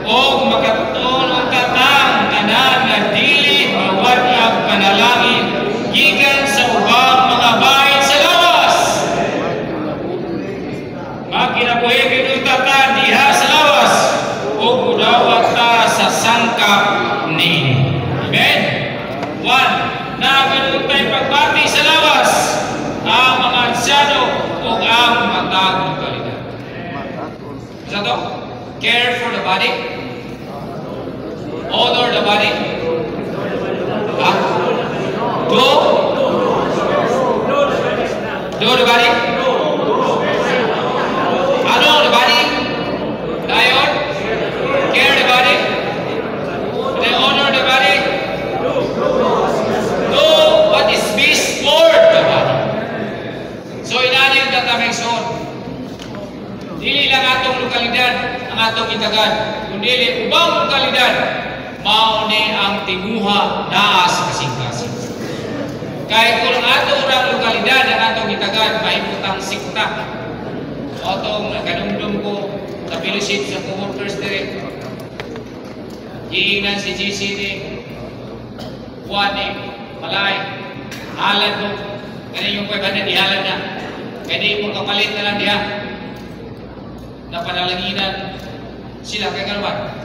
o makatuon ang tatang tanan na dili mawad ang panalangin gikan sa ubang mga bahin sa lawas. Magkinabuhi kinong tatan diha sa lawas o mudawat ta sa sangkap ni. Amen? 1. Na ganun tayo pagbati sa lawas ang mga ansyano o ang matagong kalidad. Isa to? Care for the body, honor the body, do the body, honor the body, dayon, care the body, then honor the body, do what is best for the body. So inani yung tatameng son. Dili lang atong lokalidad ang atong itagan, kundi ubang lokalidad mao ni ang tinguha naa sa kasing-kasing. Kahit kung ang atong urang lokalidad ang atong itagan, mahimutang sikta. Otong naganumdum ko sa fellowship sa co-workers dire. Giingnan si GC ni Juan ni Malay. Halad mo. Kaya yung 500 ihalad na. Kaya di mo kapalit na lang diha. Napanalanginan sila kay karuan.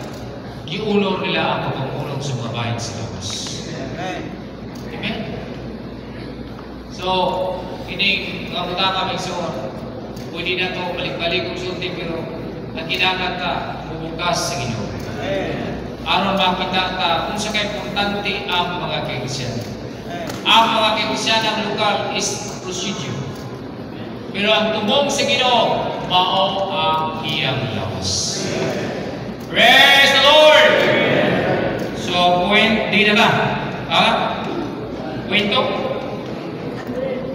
Giunor nila ang pagpulong sa mga bayan sa lawas. Amen? So, ini mga butaka may suon. Pwede na ito balik-balik kung sulti, pero nagkinagat ka, bubukas sa Ginoo. Aron makita ka kung sa kaimportante ang mga kaigisyan. Ang mga kaigisyan ng lokal is procedure. Pero ang tubong sa Ginoo, mao ang iyang lawas. Praise the Lord! So, point, di na ba? Ha? Kwento?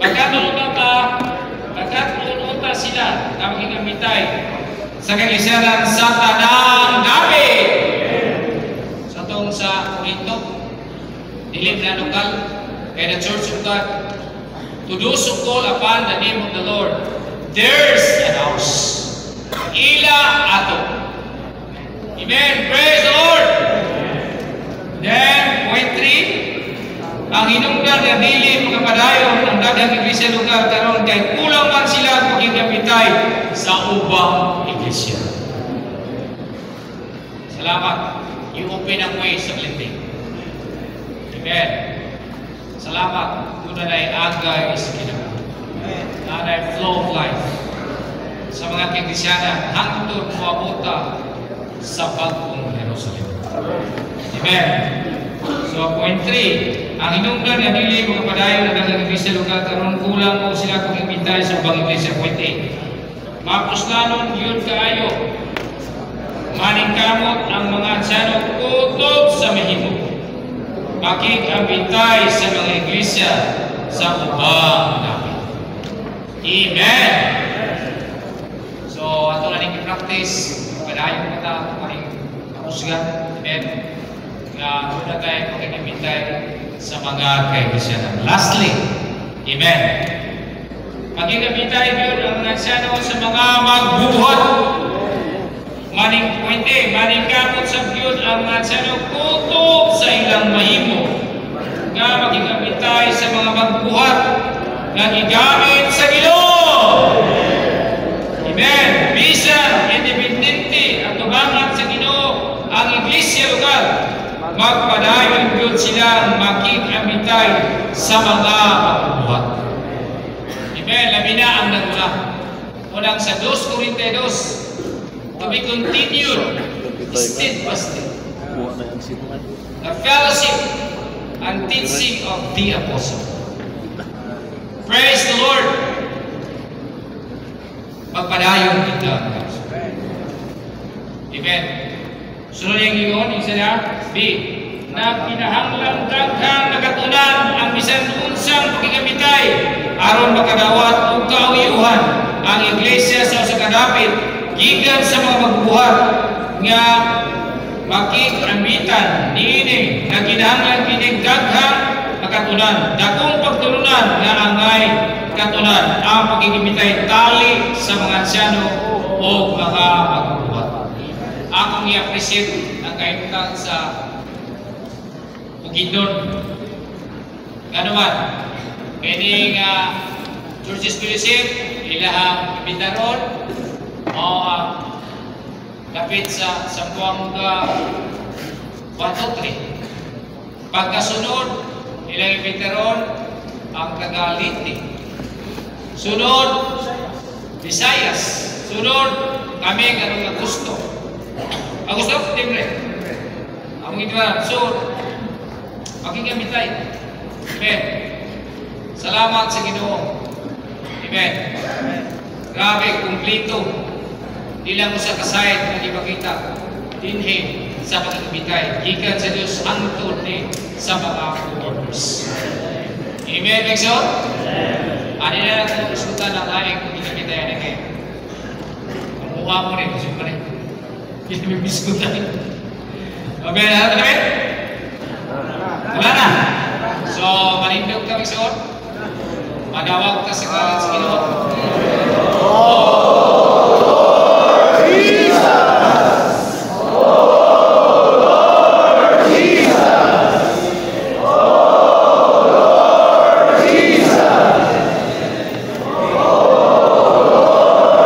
Pagkatulungan sila ang hinamitay sa kagisyanan sa tanang gabi. Sa tong sa Korinto, dilim na lokal, kaya the Church of God, to those who call upon the name of the Lord, there's an house. Ila ato. Amen. Praise the Lord. Then, point 3, ang hinungdan na dili makapadayon ang daghang iglesia lokal karon kay kulang man sila paghigamitay sa ubang iglesia. Salamat. You open ang way sa linting. Amen. Salamat. Doon na agay sa kinabuhi. Na flow of life sa mga kaigisyanan hangtod moabuta sa bagong Jerusalem. Amen. So, point 3, ang hinungdan nga dili makapadayon na daghang iglesia lokal karon kulang mo sila kung imbitay sa ubang iglesia. Point 8, mapuslanon yun kaayo maningkamot ang mga ansyano kutob sa mahimo, makikambitay sa mga iglesia sa ubang namin. Amen. So, ato na ning i-practice padayon kita maring kapusgan. Amen. Nga muna tayo makikambitay sa mga kaiglesia. Lastly, amen. Makikambitay yun ang mga ansyano sa mga magbuhat. Maningkamot sa Diyos ang mga ansyano kutob sa ilang mahimo. Nga makikambitay sa mga magbuhat na gigamit sa Ginoo. Amen. Bisan independente at tumangan sa Ginoo ang iglesia lokal, magpadayon yun silang makikambitay sa mga magbuhat. Amen. Labi na ang nagula. Unang sa 2 Korinto 2, to be continued steadfastly. Kuha na yung sinuman. The fellowship and teaching of the apostle. Praise the Lord. Magpadayon kita. Amen. Sunod yung ingon, isa na, B. Na kinahanglang daghang nagatunan ang bisan unsang pagkikamitay aron makadawat og kauyuhan ang iglesia sa usa ka dapit gikan sa mga magbuhat nga makikambitan niini nga kinahanglan kining daghang nakatunan dakong pagtulunan nga angay katunan ang pagkikimitay tali sa mga anciano o mga magbuhat. Akong i-appreciate ang kainutan sa Bukidnon. Ano man, kini nga Churches Fellowship, ilahang ibitaron o kapit sa Sambuanga 123. Pagkasunod, ilang ibitaron ang Tagaliti. Sunod, Visayas. Sunod, kami karong Agosto. Agosto, Timbre. Ang ibitaron. So, magkikamitay. Amen. Salamat sa Ginoo. Amen. Grabe, kumplito. Di lang mo sa kasayad na ipakita. Dinhi sa pagkikamitay. Gikan sa Diyos hangtod ni sa mga orders. Amen, Bexo? Ano na natin usutan ang aing pagkikamitay na kayo? Ang mukha mo rin, gusto mo rin. Hindi may biskutan. Amen, ano namin? Wala na. So, manindog kami sa Madawag ka sa Ginoo.